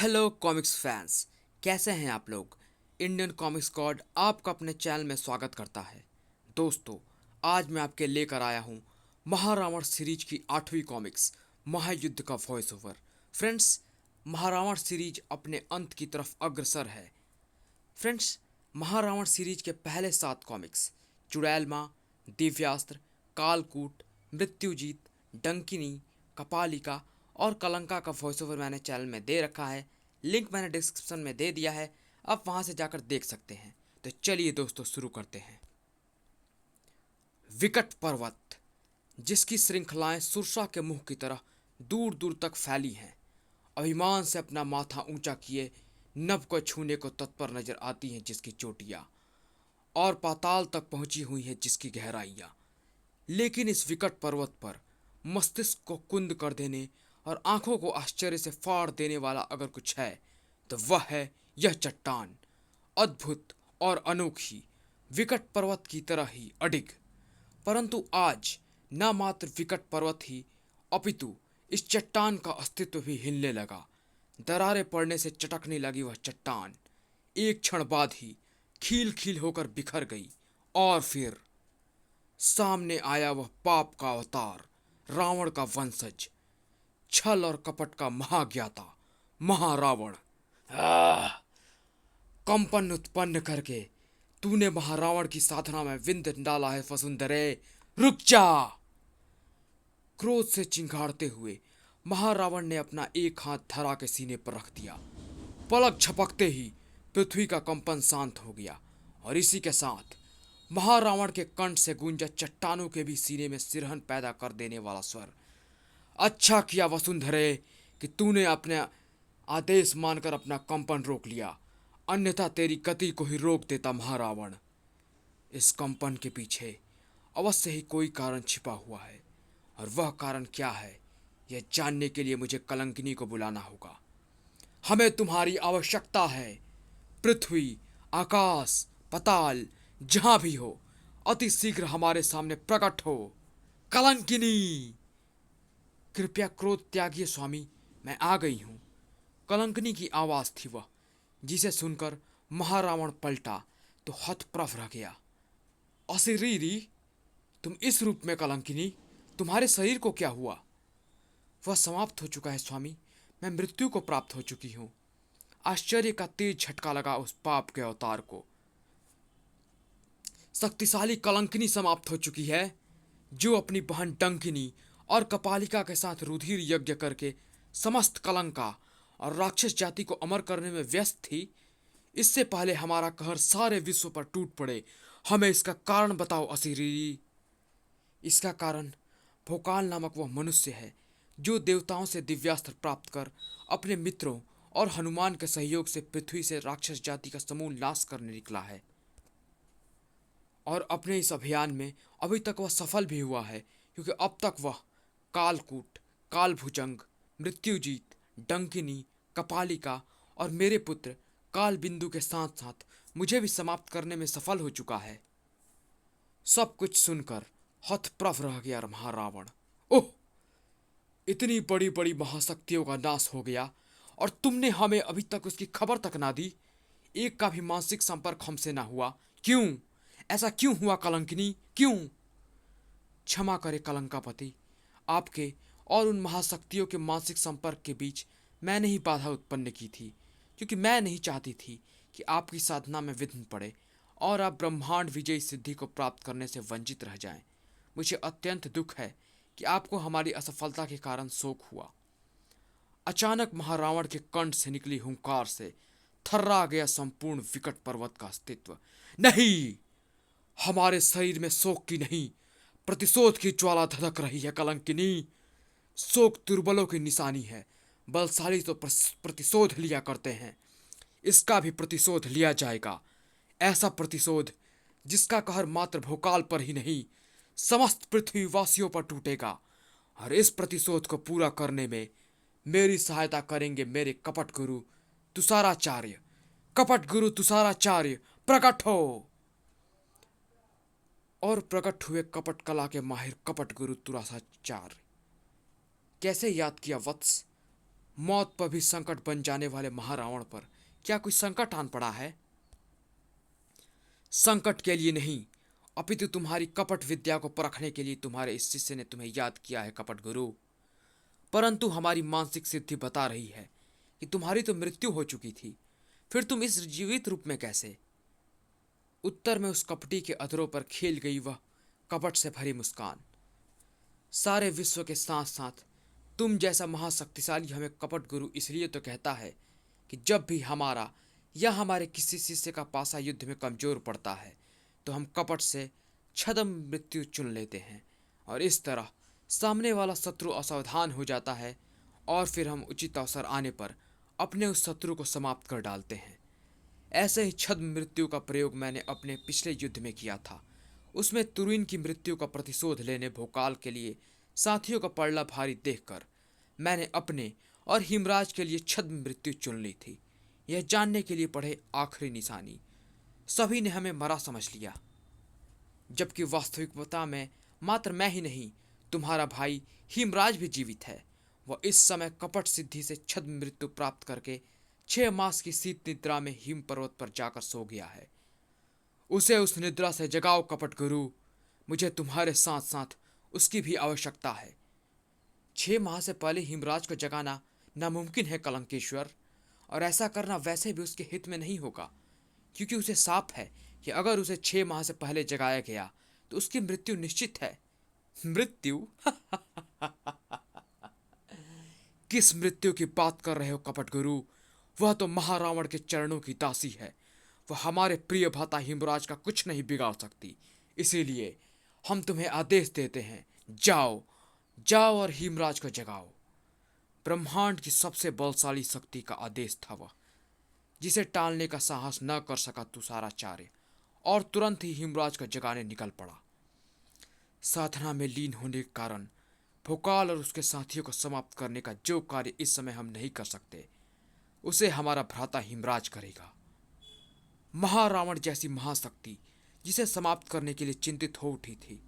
Hello comics fans, कैसे हैं आप लोग। इंडियन कॉमिक्स गॉड आपका अपने चैनल में स्वागत करता है। दोस्तों, आज मैं आपके लेकर आया हूं महारावण सीरीज की 8वीं कॉमिक्स महायुद्ध का voice over. Friends, Maharavan series अपने अंत की तरफ अग्रसर है। फ्रेंड्स, महारावण सीरीज के पहले 7 कॉमिक्स चुड़ैल माँ, दिव्यास्त्र, कालकूट, मृत्युजीत, डंकिनी, कपालिका और कलंका का वॉइस ओवर मैंने चैनल में दे रखा है। लिंक मैंने डिस्क्रिप्शन में दे दिया है, आप वहां से जाकर देख सकते हैं। तो चलिए दोस्तों, शुरू करते हैं। विकट पर्वत, जिसकी श्रृंखलाएं सुरसा के मुंह की तरह दूर दूर तक फैली हैं, अभिमान से अपना माथा ऊंचा किए नभ को छूने को तत्पर नजर आती हैं, जिसकी चोटियां और पाताल तक पहुंची हुई है जिसकी गहराइयां। लेकिन इस विकट पर्वत पर मस्तिष्क को कुंद कर देने और आंखों को आश्चर्य से फाड़ देने वाला अगर कुछ है तो वह है यह चट्टान, अद्भुत और अनोखी, विकट पर्वत की तरह ही अडिग। परंतु आज न मात्र विकट पर्वत ही अपितु इस चट्टान का अस्तित्व भी हिलने लगा। दरारें पड़ने से चटकने लगी वह चट्टान एक क्षण बाद ही खील खील होकर बिखर गई। और फिर सामने आया वह पाप का अवतार, रावण का वंशज, छल और कपट का महाज्ञाता, महारावण। आह! कंपन उत्पन्न करके तूने महारावण की साधना में विंध डाला है वसुंधरे, रुक जा। क्रोध से चिंगाड़ते हुए महारावण ने अपना एक हाथ धरा के सीने पर रख दिया। पलक झपकते ही पृथ्वी का कंपन शांत हो गया और इसी के साथ महारावण के कंठ से गूंजा चट्टानों के भी सीने में सिरहन पैदा कर देने वाला स्वर। अच्छा किया वसुंधरे कि तूने अपने आदेश मानकर अपना कंपन रोक लिया, अन्यथा तेरी गति को ही रोक देता महारावण। इस कंपन के पीछे अवश्य ही कोई कारण छिपा हुआ है, और वह कारण क्या है यह जानने के लिए मुझे कलंकिनी को बुलाना होगा। हमें तुम्हारी आवश्यकता है। पृथ्वी, आकाश, पताल, जहां भी हो, अति शीघ्र हमारे सामने प्रकट हो। कलंकिनी! कृपया क्रोध त्यागिए स्वामी, मैं आ गई हूं। कलंकिनी की आवाज थी वह, जिसे सुनकर महारावण पलटा तो हतप्रभ रह गया। अशरीरी, तुम इस रूप में कलंकिनी, तुम्हारे शरीर को क्या हुआ? वह समाप्त हो चुका है स्वामी, मैं मृत्यु को प्राप्त हो चुकी हूं। आश्चर्य का तेज झटका लगा उस पाप के अवतार को। शक्तिशाली कलंकिनी समाप्त हो चुकी है, जो अपनी बहन डंकिनी और कपालिका के साथ रुधिर यज्ञ करके समस्त कलंका और राक्षस जाति को अमर करने में व्यस्त थी। इससे पहले हमारा कहर सारे विश्व पर टूट पड़े, हमें इसका कारण बताओ असिरी। इसका कारण भोकाल नामक वह मनुष्य है, जो देवताओं से दिव्यास्त्र प्राप्त कर अपने मित्रों और हनुमान के सहयोग से पृथ्वी से राक्षस जाति का समूल नाश करने निकला है। और अपने इस अभियान में अभी तक वह सफल भी हुआ है, क्योंकि अब तक वह कालकूट, कालभुजंग, मृत्युजीत, डंकिनी, कपालिका और मेरे पुत्र कालबिंदु के साथ साथ मुझे भी समाप्त करने में सफल हो चुका है। सब कुछ सुनकर हतप्रभ रह गया महारावण। ओह! इतनी बड़ी बड़ी महाशक्तियों का नाश हो गया और तुमने हमें अभी तक उसकी खबर तक ना दी। एक का भी मानसिक संपर्क हमसे ना हुआ। क्यों? ऐसा क्यों हुआ कलंकिनी, क्यों? क्षमा करे कलंकापति, आपके और उन महाशक्तियों के मानसिक संपर्क के बीच मैंने ही बाधा उत्पन्न की थी, क्योंकि मैं नहीं चाहती थी कि आपकी साधना में विघ्न पड़े और आप ब्रह्मांड विजयी सिद्धि को प्राप्त करने से वंचित रह जाएं। मुझे अत्यंत दुख है कि आपको हमारी असफलता के कारण शोक हुआ। अचानक महारावण के कंठ से निकली हुंकार से थर्रा गया संपूर्ण विकट पर्वत का अस्तित्व। नहीं, हमारे शरीर में शोक की नहीं, प्रतिशोध की ज्वाला धधक रही है कलंकिनी। शोक दुर्बलों की निशानी है, बलशाली तो प्रतिशोध लिया करते हैं। इसका भी प्रतिशोध लिया जाएगा, ऐसा प्रतिशोध जिसका कहर मात्र भोकाल पर ही नहीं, समस्त पृथ्वीवासियों पर टूटेगा। और इस प्रतिशोध को पूरा करने में मेरी सहायता करेंगे मेरे कपट गुरु तुषाराचार्य। कपट गुरु तुषाराचार्य प्रकट हो! और प्रकट हुए कपट कला के माहिर कपट गुरु तुषाराचार्य। कैसे याद किया वत्स? मौत पर भी संकट बन जाने वाले महारावण पर क्या कोई संकट आन पड़ा है? संकट के लिए नहीं, अपितु तुम्हारी कपट विद्या को परखने के लिए तुम्हारे इस शिष्य ने तुम्हें याद किया है कपट गुरु। परंतु हमारी मानसिक सिद्धि बता रही है कि तुम्हारी तो मृत्यु हो चुकी थी, फिर तुम इस जीवित रूप में कैसे? उत्तर में उस कपटी के अधरों पर खेल गई वह कपट से भरी मुस्कान। सारे विश्व के साथ साथ तुम जैसा महाशक्तिशाली हमें कपट गुरु इसलिए तो कहता है कि जब भी हमारा या हमारे किसी शिष्य का पासा युद्ध में कमजोर पड़ता है तो हम कपट से छद्म मृत्यु चुन लेते हैं, और इस तरह सामने वाला शत्रु असावधान हो जाता है और फिर हम उचित अवसर आने पर अपने उस शत्रु को समाप्त कर डालते हैं। ऐसे ही छद्म मृत्यु का प्रयोग मैंने अपने पिछले युद्ध में किया था। उसमें तुरीन की मृत्यु का प्रतिशोध लेने भोकाल के लिए साथियों का पड़ला भारी देखकर मैंने अपने और हिमराज के लिए छद्म मृत्यु चुन ली थी। यह जानने के लिए पढ़े आखिरी निशानी। सभी ने हमें मरा समझ लिया, जबकि वास्तविकता में मात्र मैं ही नहीं, तुम्हारा भाई हिमराज भी जीवित है। वह इस समय कपट सिद्धि से छद्म मृत्यु प्राप्त करके 6 मास की शीत निद्रा में हिम पर्वत पर जाकर सो गया है। उसे उस निद्रा से जगाओ कपट गुरु, मुझे तुम्हारे साथ साथ उसकी भी आवश्यकता है। 6 माह से पहले हिमराज को जगाना नामुमकिन है कलंकेश्वर, और ऐसा करना वैसे भी उसके हित में नहीं होगा, क्योंकि उसे साफ है कि अगर उसे 6 माह से पहले जगाया गया तो उसकी मृत्यु निश्चित है। मृत्यु? किस मृत्यु की बात कर रहे हो कपट गुरु? वह तो महारावण के चरणों की दासी है। वह हमारे प्रिय भ्राता हिमराज का कुछ नहीं बिगाड़ सकती। इसीलिए हम तुम्हें आदेश देते हैं, जाओ जाओ और हिमराज को जगाओ। ब्रह्मांड की सबसे बलशाली शक्ति का आदेश था वह, जिसे टालने का साहस न कर सका तुषाराचार्य, और तुरंत ही हिमराज को जगाने निकल पड़ा। साधना में लीन होने के कारण भोकाल और उसके साथियों को समाप्त करने का जो कार्य इस समय हम नहीं कर सकते, उसे हमारा भ्राता हिमराज करेगा। महारावण जैसी महाशक्ति जिसे समाप्त करने के लिए चिंतित हो उठी थी,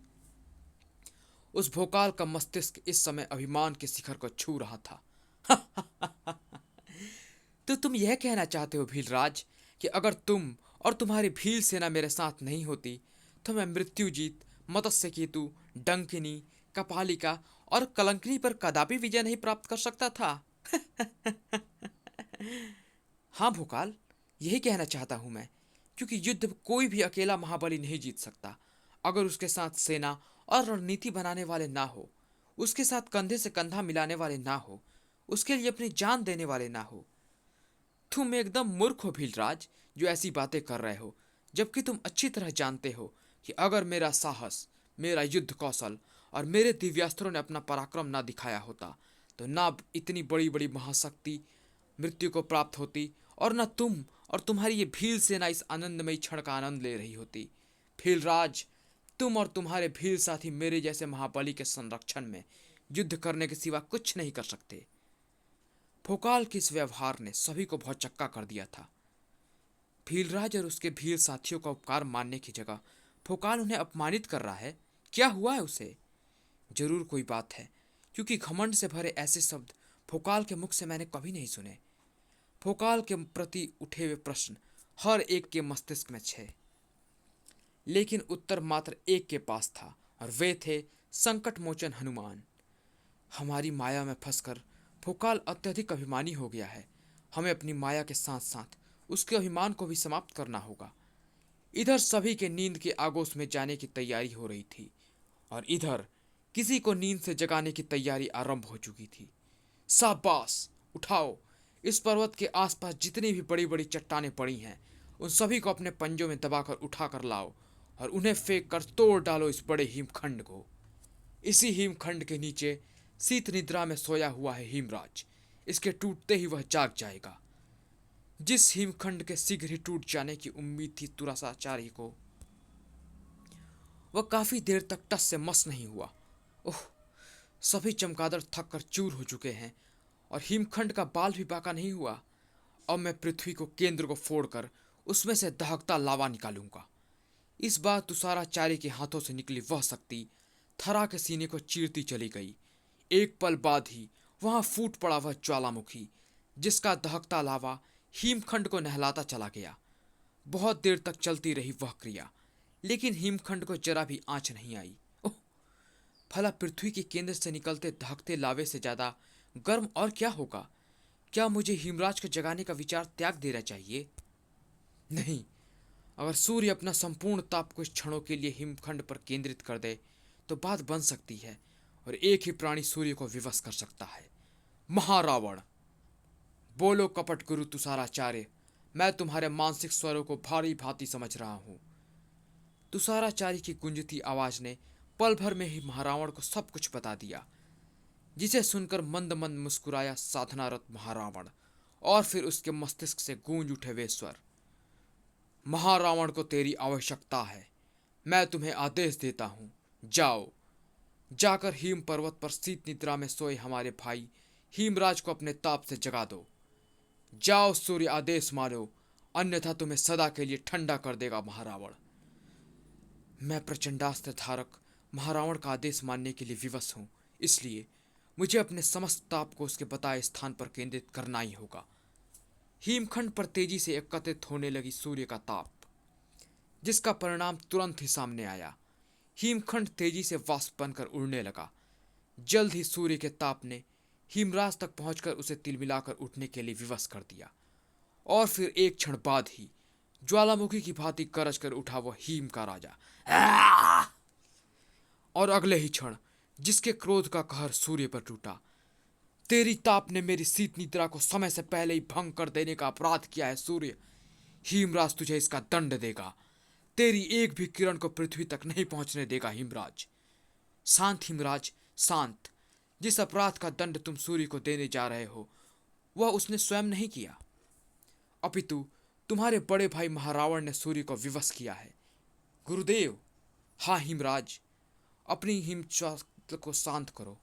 उस भोकाल का मस्तिष्क इस समय अभिमान के शिखर को छू रहा था। तो तुम यह कहना चाहते हो भीलराज कि अगर तुम और तुम्हारी भील सेना मेरे साथ नहीं होती तो मैं मृत्युजीत, मत्स्य केतु, डंकिनी, कपालिका और कलंकिनी पर कदापि विजय नहीं प्राप्त कर सकता था। हाँ भोकाल, यही कहना चाहता हूं मैं, क्योंकि युद्ध में कोई भी अकेला महाबली नहीं जीत सकता अगर उसके साथ सेना और रणनीति बनाने वाले ना हो, उसके साथ कंधे से कंधा मिलाने वाले ना हो, उसके लिए अपनी जान देने वाले ना हो। तुम एकदम मूर्ख हो भीलराज, जो ऐसी बातें कर रहे हो, जबकि तुम अच्छी तरह जानते हो कि अगर मेरा साहस, मेरा युद्ध कौशल और मेरे दिव्यास्त्रों ने अपना पराक्रम ना दिखाया होता तो ना इतनी बड़ी बड़ी महाशक्ति मृत्यु को प्राप्त होती, और न तुम और तुम्हारी ये भील सेना इस आनंदमयी क्षण का आनंद ले रही होती। भीलराज, तुम और तुम्हारे भील साथी मेरे जैसे महाबली के संरक्षण में युद्ध करने के सिवा कुछ नहीं कर सकते। भोकाल के इस व्यवहार ने सभी को भौचक्का कर दिया था। भीलराज और उसके भील साथियों का उपकार मानने की जगह भोकाल उन्हें अपमानित कर रहा है। क्या हुआ है उसे? जरूर कोई बात है, क्योंकि घमंड से भरे ऐसे शब्द भोकाल के मुख से मैंने कभी नहीं सुने। भोकाल के प्रति उठे हुए प्रश्न हर एक के मस्तिष्क में थे, लेकिन उत्तर मात्र एक के पास था, और वे थे संकट मोचन हनुमान। हमारी माया में फंसकर भोकाल अत्यधिक अभिमानी हो गया है। हमें अपनी माया के साथ साथ उसके अभिमान को भी समाप्त करना होगा। इधर सभी के नींद के आगोश में जाने की तैयारी हो रही थी, और इधर किसी को नींद से जगाने की तैयारी आरंभ हो चुकी थी। शाबाश, उठाओ, इस पर्वत के आसपास जितनी भी बड़ी बड़ी चट्टानें पड़ी हैं उन सभी को अपने पंजों में दबाकर उठा कर लाओ और उन्हें फेंक कर तोड़ डालो इस बड़े हिमखंड को। इसी हिमखंड के नीचे शीत निद्रा में सोया हुआ है हिमराज। इसके टूटते ही वह जाग जाएगा। जिस हिमखंड के शीघ्र ही टूट जाने की उम्मीद थी तुरासाचार्य को, वह काफी देर तक टस से मस नहीं हुआ। ओह, सभी चमगादड़ थक कर चूर हो चुके हैं और हिमखंड का बाल भी बाका नहीं हुआ। अब मैं पृथ्वी को केंद्र को फोड़कर उसमें से दहकता लावा निकालूंगा। इस बार तुषाराचार्य के हाथों से निकली वह शक्ति थरा के सीने को चीरती चली गई। एक पल बाद ही वहां फूट पड़ा वह ज्वालामुखी जिसका दहकता लावा हिमखंड को नहलाता चला गया। बहुत देर तक चलती रही वह क्रिया, लेकिन हिमखंड को जरा भी आंच नहीं आई। ओह, भला पृथ्वी के केंद्र से निकलते दहकते लावे से ज्यादा गर्म और क्या होगा? क्या मुझे हिमराज को जगाने का विचार त्याग देना चाहिए? नहीं, अगर सूर्य अपना संपूर्ण ताप कुछ क्षणों के लिए हिमखंड पर केंद्रित कर दे तो बात बन सकती है, और एक ही प्राणी सूर्य को विवश कर सकता है। महारावण! बोलो कपट गुरु तुषाराचार्य, मैं तुम्हारे मानसिक स्वरों को भारी भांति समझ रहा हूं। तुषाराचार्य की गुंजती आवाज ने पल भर में ही महारावण को सब कुछ बता दिया, जिसे सुनकर मंद मंद मुस्कुराया साधनारत महारावण, और फिर उसके मस्तिष्क से गूंज उठे वे स्वर। महारावण को तेरी आवश्यकता है। मैं तुम्हें आदेश देता हूं, जाओ, जाकर हिम पर्वत पर शीत निद्रा में सोए हमारे भाई हिमराज को अपने ताप से जगा दो। जाओ सूर्य, आदेश मानो, अन्यथा तुम्हें सदा के लिए ठंडा कर देगा महारावण। मैं प्रचंडास्त्र धारक महारावण का आदेश मानने के लिए विवश हूं, इसलिए मुझे अपने समस्त ताप को उसके बताए स्थान पर केंद्रित करना ही होगा। हिमखंड पर तेजी से एकत्रित होने लगी सूर्य का ताप, जिसका परिणाम तुरंत ही सामने आया। हिमखंड तेजी से वाष्प बनकर उड़ने लगा। जल्द ही सूर्य के ताप ने हिमराज तक पहुंचकर उसे तिलमिलाकर उठने के लिए विवश कर दिया, और फिर एक क्षण बाद ही ज्वालामुखी की भांति गरज कर उठा वह हिम का राजा। और अगले ही क्षण जिसके क्रोध का कहर सूर्य पर टूटा। तेरी ताप ने मेरी शीत निद्रा को समय से पहले ही भंग कर देने का अपराध किया है सूर्य। हिमराज तुझे इसका दंड देगा। तेरी एक भी किरण को पृथ्वी तक नहीं पहुंचने देगा हिमराज। शांत हिमराज, शांत। जिस अपराध का दंड तुम सूर्य को देने जा रहे हो वह उसने स्वयं नहीं किया, अपितु तुम्हारे बड़े भाई महारावण ने सूर्य को विवश किया है। गुरुदेव! हाँ हिमराज, अपनी हिमचाल को शांत करो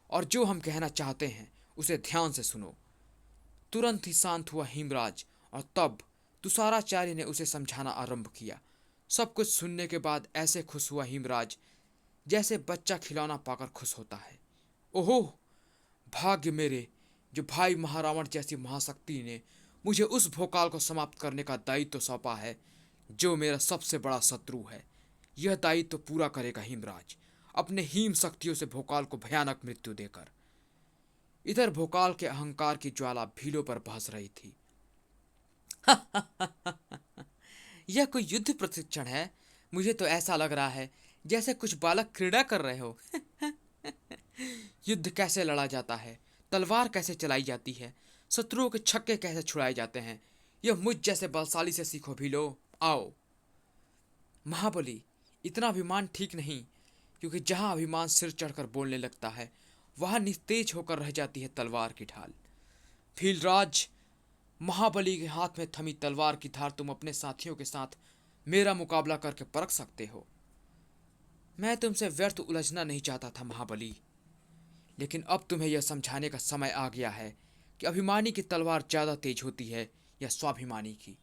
और जो हम कहना चाहते हैं उसे ध्यान से सुनो। तुरंत ही शांत हुआ हिमराज, और तब तुषाराचार्य ने उसे समझाना आरंभ किया। सब कुछ सुनने के बाद ऐसे खुश हुआ हिमराज जैसे बच्चा खिलौना पाकर खुश होता है। ओहो, भाग्य मेरे, जो भाई महारावण जैसी महाशक्ति ने मुझे उस भोकाल को समाप्त करने का दायित्व सौंपा है जो मेरा सबसे बड़ा शत्रु है। यह दायित्व पूरा करेगा हिमराज, अपने हिम शक्तियों से भोकाल को भयानक मृत्यु देकर। इधर भोकाल के अहंकार की ज्वाला भीलों पर बहस रही थी। यह कोई युद्ध प्रशिक्षण है? मुझे तो ऐसा लग रहा है जैसे कुछ बालक क्रीड़ा कर रहे हो। युद्ध कैसे लड़ा जाता है, तलवार कैसे चलाई जाती है, शत्रुओं के छक्के कैसे छुड़ाए जाते हैं, यह मुझ जैसे बलशाली से सीखो भीलो। आओ। महाबली, इतना अभिमान ठीक नहीं, क्योंकि जहां अभिमान सिर चढ़कर बोलने लगता है वहां निस्तेज होकर रह जाती है तलवार की ढाल। भीलराज, महाबली के हाथ में थमी तलवार की धार तुम अपने साथियों के साथ मेरा मुकाबला करके परख सकते हो। मैं तुमसे व्यर्थ उलझना नहीं चाहता था महाबली, लेकिन अब तुम्हें यह समझाने का समय आ गया है कि अभिमानी की तलवार ज्यादा तेज होती है या स्वाभिमानी की।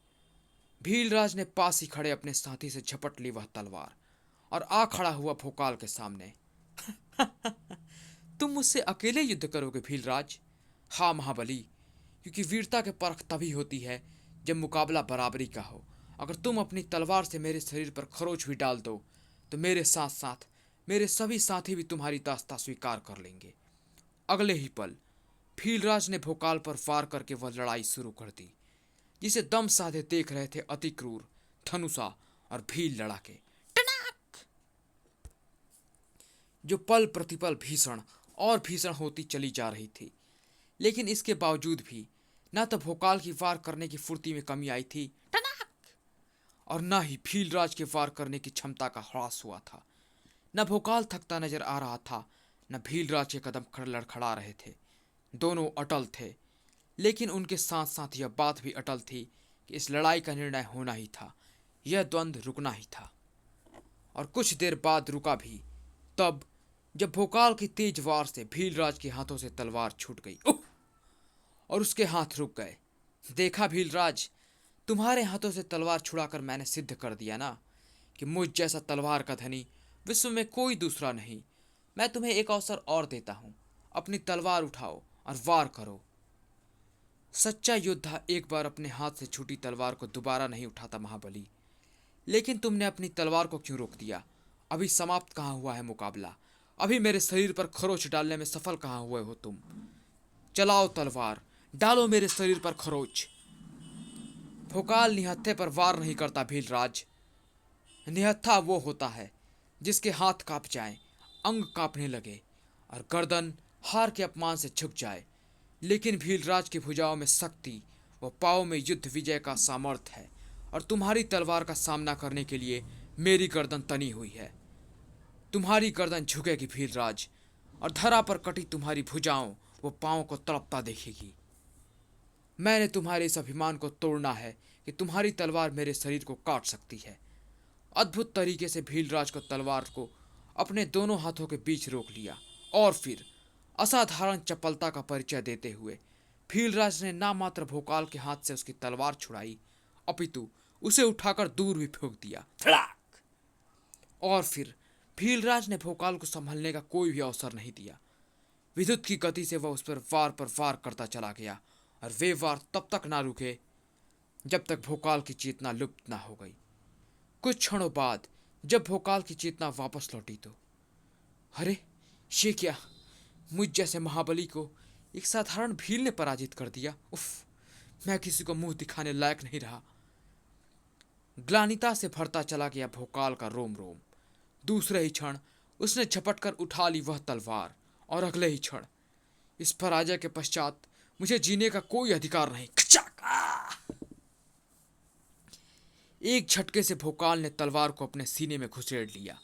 भीलराज ने पास ही खड़े अपने साथी से झपट ली वह तलवार और आ खड़ा हुआ भोकाल के सामने। तुम मुझसे अकेले युद्ध करोगे भीलराज? हाँ महाबली, क्योंकि वीरता के परख तभी होती है जब मुकाबला बराबरी का हो। अगर तुम अपनी तलवार से मेरे शरीर पर खरोच भी डाल दो तो मेरे साथ साथ मेरे सभी साथी भी तुम्हारी दास्ता स्वीकार कर लेंगे। अगले ही पल भीलराज ने भोकाल पर वार करके वह लड़ाई शुरू कर दी, जिसे दम साधे देख रहे थे अति क्रूर धनुषा और भील लड़ाके, जो पल प्रतिपल भीषण और भीषण होती चली जा रही थी। लेकिन इसके बावजूद भी न तो भोकाल की वार करने की फुर्ती में कमी आई थी और न ही भीलराज के वार करने की क्षमता का ह्रास हुआ था। न भोकाल थकता नजर आ रहा था, न भीलराज के कदम लड़खड़ा रहे थे। दोनों अटल थे, लेकिन उनके साथ साथ यह बात भी अटल थी कि इस लड़ाई का निर्णय होना ही था, यह द्वंद्व रुकना ही था। और कुछ देर बाद रुका भी, तब जब भोकाल की तेज वार से भीलराज के हाथों से तलवार छूट गई और उसके हाथ रुक गए। देखा भीलराज, तुम्हारे हाथों से तलवार छुड़ाकर मैंने सिद्ध कर दिया ना कि मुझ जैसा तलवार का धनी विश्व में कोई दूसरा नहीं। मैं तुम्हें एक अवसर और देता हूं, अपनी तलवार उठाओ और वार करो। सच्चा योद्धा एक बार अपने हाथ से छूटी तलवार को दोबारा नहीं उठाता महाबली। लेकिन तुमने अपनी तलवार को क्यों रोक दिया? अभी समाप्त कहाँ हुआ है मुकाबला? अभी मेरे शरीर पर खरोच डालने में सफल कहाँ हुए हो तुम? चलाओ तलवार, डालो मेरे शरीर पर खरोच। भोकाल निहत्थे पर वार नहीं करता भीलराज। निहत्था वो होता है जिसके हाथ कांप जाएं, अंग कांपने लगे और गर्दन हार के अपमान से झुक जाए। लेकिन भीलराज की भुजाओं में शक्ति व पाँव में युद्ध विजय का सामर्थ्य है और तुम्हारी तलवार का सामना करने के लिए मेरी गर्दन तनी हुई है। तुम्हारी गर्दन झुकेगी भीलराज, और धरा पर कटी तुम्हारी भुजाओं व पाँव को तड़पता देखेगी। मैंने तुम्हारे इस अभिमान को तोड़ना है कि तुम्हारी तलवार मेरे शरीर को काट सकती है। अद्भुत तरीके से भीलराज को तलवार को अपने दोनों हाथों के बीच रोक लिया और फिर असाधारण चपलता का परिचय देते हुए भीलराज ने ना मात्र भोकाल के हाथ से उसकी तलवार छुड़ाई, अपितु उसे उठाकर दूर भी फेंक दिया। धड़ाक! और फिर भीलराज ने भोकाल को संभलने का कोई भी अवसर नहीं दिया। विद्युत की गति से वह उस पर वार करता चला गया और वे वार तब तक ना रुके जब तक भोकाल की चेतना लुप्त ना हो गई। कुछ क्षणों बाद जब भोकाल की चेतना वापस लौटी तो अरे ये क्या, मुझ जैसे महाबली को एक साधारण भील ने पराजित कर दिया। उफ, मैं किसी को मुंह दिखाने लायक नहीं रहा। ग्लानिता से भरता चला गया भोकाल का रोम रोम। दूसरे ही क्षण उसने झपट कर उठा ली वह तलवार और अगले ही क्षण इस पराजय के पश्चात मुझे जीने का कोई अधिकार नहीं। खचाक! एक झटके से भोकाल ने तलवार को अपने सीने में घुसेड़ लिया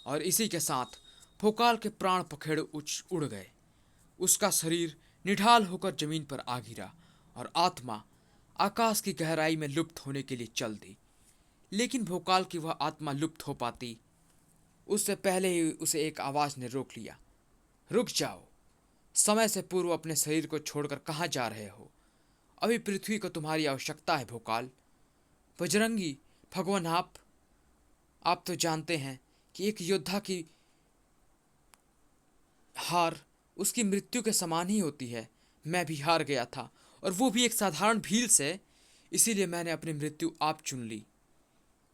और इसी के साथ भोकाल के प्राण पखेड़ उड़ गए। उसका शरीर निढाल होकर जमीन पर आ गिरा और आत्मा आकाश की गहराई में लुप्त होने के लिए चल दी। लेकिन भोकाल की वह आत्मा लुप्त हो पाती उससे पहले ही उसे एक आवाज ने रोक लिया। रुक जाओ, समय से पूर्व अपने शरीर को छोड़कर कहाँ जा रहे हो? अभी पृथ्वी को तुम्हारी आवश्यकता है भोकाल। बजरंगी, भगवान आप तो जानते हैं कि एक योद्धा की हार उसकी मृत्यु के समान ही होती है। मैं भी हार गया था और वो भी एक साधारण भील से, इसीलिए मैंने अपनी मृत्यु आप चुन ली।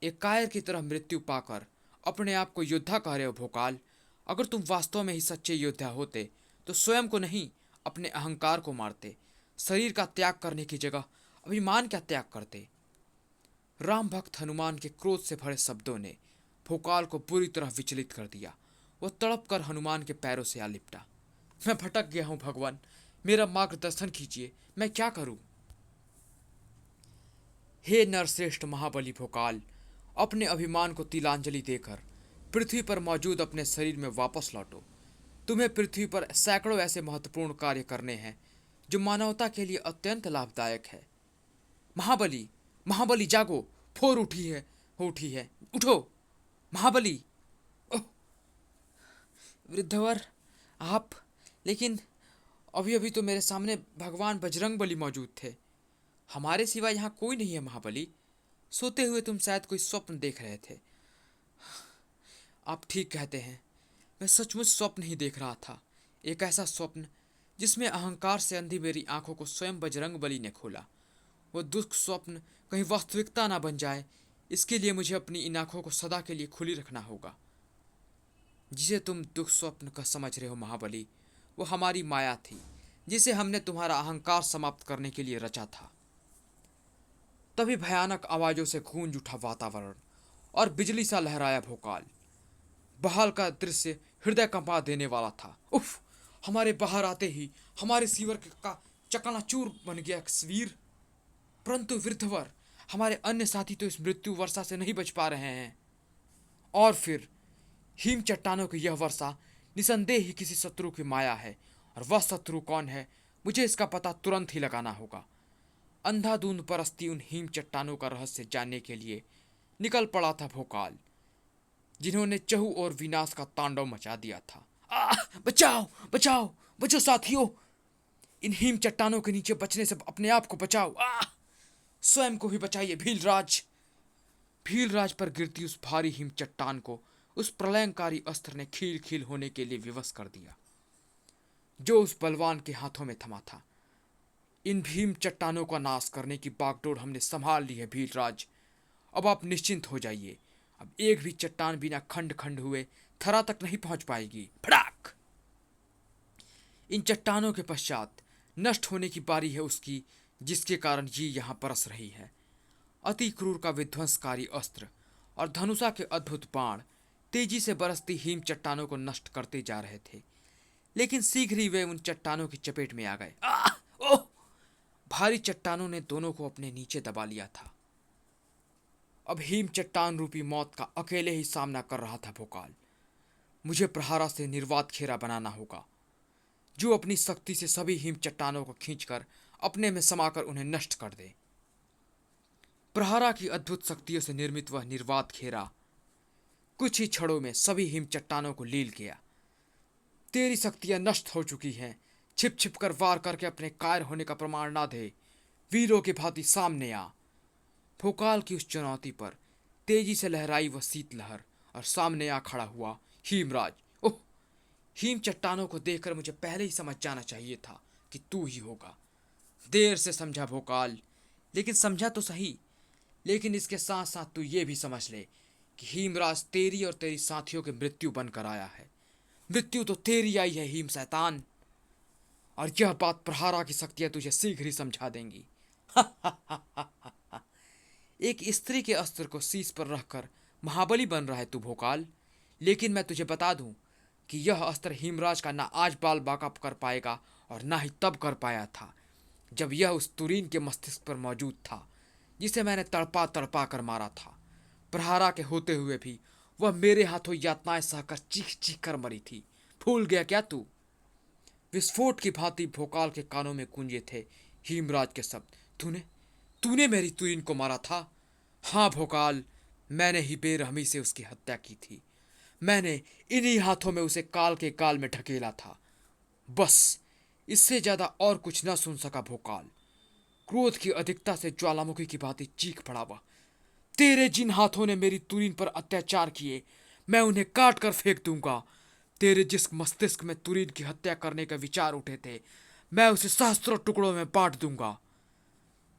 एक कायर की तरह मृत्यु पाकर अपने आप को योद्धा कह रहे हो भोकाल। अगर तुम वास्तव में ही सच्चे योद्धा होते तो स्वयं को नहीं, अपने अहंकार को मारते। शरीर का त्याग करने की जगह अभिमान का त्याग करते। राम भक्त हनुमान के क्रोध से भरे शब्दों ने भोकाल को बुरी तरह विचलित कर दिया। वो तड़प कर हनुमान के पैरों से आ लिपटा। मैं भटक गया हूं भगवान, मेरा मार्गदर्शन कीजिए, मैं क्या करूं? हे नरश्रेष्ठ महाबली भोकाल, अपने अभिमान को तिलांजलि देकर पृथ्वी पर मौजूद अपने शरीर में वापस लौटो। तुम्हें पृथ्वी पर सैकड़ों ऐसे महत्वपूर्ण कार्य करने हैं जो मानवता के लिए अत्यंत लाभदायक है। महाबली, महाबली जागो, फोर उठी है, उठो महाबली। ओह, वृद्धवर आप, लेकिन अभी अभी तो मेरे सामने भगवान बजरंगबली मौजूद थे। हमारे सिवा यहाँ कोई नहीं है महाबली। सोते हुए तुम शायद कोई स्वप्न देख रहे थे। आप ठीक कहते हैं, मैं सचमुच स्वप्न ही देख रहा था। एक ऐसा स्वप्न जिसमें अहंकार से अंधी मेरी आंखों को स्वयं बजरंगबली ने खोला। वो दुख स्वप्न कहीं वास्तविकता ना बन जाए, इसके लिए मुझे अपनी इन आंखों को सदा के लिए खुली रखना होगा। जिसे तुम दुख स्वप्न का समझ रहे हो महाबली, वो हमारी माया थी जिसे हमने तुम्हारा अहंकार समाप्त करने के लिए रचा था। तभी भयानक आवाजों से गूंज उठा वातावरण और बिजली सा लहराया भोकाल। बहाल का दृश्य हृदय कंपा देने वाला था। उफ! हमारे बाहर आते ही हमारे सीवर का चकनाचूर बन गया वीर। परंतु वृद्धवर, हमारे अन्य साथी तो इस मृत्यु वर्षा से नहीं बच पा रहे हैं। और फिर हिम चट्टानों की यह वर्षा निसंदेह ही किसी शत्रु की माया है, और वह शत्रु कौन है मुझे इसका पता तुरंत ही लगाना होगा। अंधाधुंध परस्ती उन हिम चट्टानों का रहस्य जानने के लिए निकल पड़ा था भोकाल, जिन्होंने चहु और विनाश का तांडव मचा दिया था। बचाओ बचाओ बचो साथियों, इन हिम चट्टानों के नीचे बचने से अपने आप को बचाओ। स्वयं को भी बचाइए भीलराज। भीलराज पर गिरती उस भारी हिम चट्टान को उस प्रलयंकारी अस्त्र ने खील खील होने के लिए विवश कर दिया। जो उस बलवान के हाथों में थमा था। इन भीम चट्टानों का नाश करने की बागडोर हमने संभाल ली है भीलराज। अब आप निश्चिंत हो जाइए। अब एक भी चट्टान बिना खंड खंड हुए थरा तक नहीं पहुंच पाएगी। फड़ाक! इन चट्टानों के पश्चात नष्ट होने की बारी है उसकी, जिसके कारण ये यहां बरस रही है। अति क्रूर का विध्वंसकारी अस्त्र और धनुषा के अद्भुत बाण तेजी से बरसती हिम चट्टानों को नष्ट करते जा रहे थे, लेकिन शीघ्र ही वे उन चट्टानों की चपेट में आ गए। ओह! भारी चट्टानों ने दोनों को अपने नीचे दबा लिया था। अब हिम चट्टान रूपी मौत का अकेले ही सामना कर रहा था भोकाल। मुझे प्रहारा से निर्वात खेरा बनाना होगा, जो अपनी शक्ति से सभी हिम चट्टानों को खींचकर अपने में समाकर उन्हें नष्ट कर दे। प्रहारा की अद्भुत शक्तियों से निर्मित वह निर्वात खेरा कुछ ही क्षणों में सभी हिम चट्टानों को लील गया। तेरी शक्तियां नष्ट हो चुकी हैं। छिप छिप कर वार करके अपने कायर होने का प्रमाण ना दे। वीरों की भांति सामने आ। भोकाल की उस चुनौती पर तेजी से लहराई वह शीतलहर और सामने आ खड़ा हुआ हिमराज। ओह! हिम चट्टानों को देखकर मुझे पहले ही समझ जाना चाहिए था कि तू ही होगा। देर से समझा भोकाल, लेकिन समझा तो सही। लेकिन इसके साथ साथ तू ये भी समझ ले कि हिमराज तेरी और तेरी साथियों की मृत्यु बनकर आया है। मृत्यु तो तेरी आई है हिम शैतान, और यह बात प्रहारा की शक्तियां तुझे शीघ्र ही समझा देंगी। एक स्त्री के अस्त्र को शीश पर रखकर महाबली बन रहा है तू भोकाल, लेकिन मैं तुझे बता दूं कि यह अस्त्र हिमराज का ना आज बाल बाका कर पाएगा और ना ही तब कर पाया था जब यह उस तुरीन के मस्तिष्क पर मौजूद था, जिसे मैंने तड़पा तड़पा कर मारा था। प्रहारा के होते हुए भी वह मेरे हाथों यातनाएं सहकर चीख चीख कर मरी थी। भूल गया क्या तू? विस्फोट की भांति भोकाल के कानों में गूंजे थे हिमराज के शब्द। तूने तूने मेरी तुरीन को मारा था? हाँ भोकाल, मैंने ही बेरहमी से उसकी हत्या की थी। मैंने इन्हीं हाथों में उसे काल के गाल में ढकेला था। बस, इससे ज्यादा और कुछ न सुन सका भोकाल। क्रोध की अधिकता से ज्वालामुखी की भांति चीख पड़ा वह। तेरे जिन हाथों ने मेरी तुरीन पर अत्याचार किए, मैं उन्हें काट कर फेंक दूंगा। तेरे जिस मस्तिष्क में तुरीन की हत्या करने के विचार उठे थे, मैं उसे सहस्त्रों टुकड़ों में बांट दूंगा।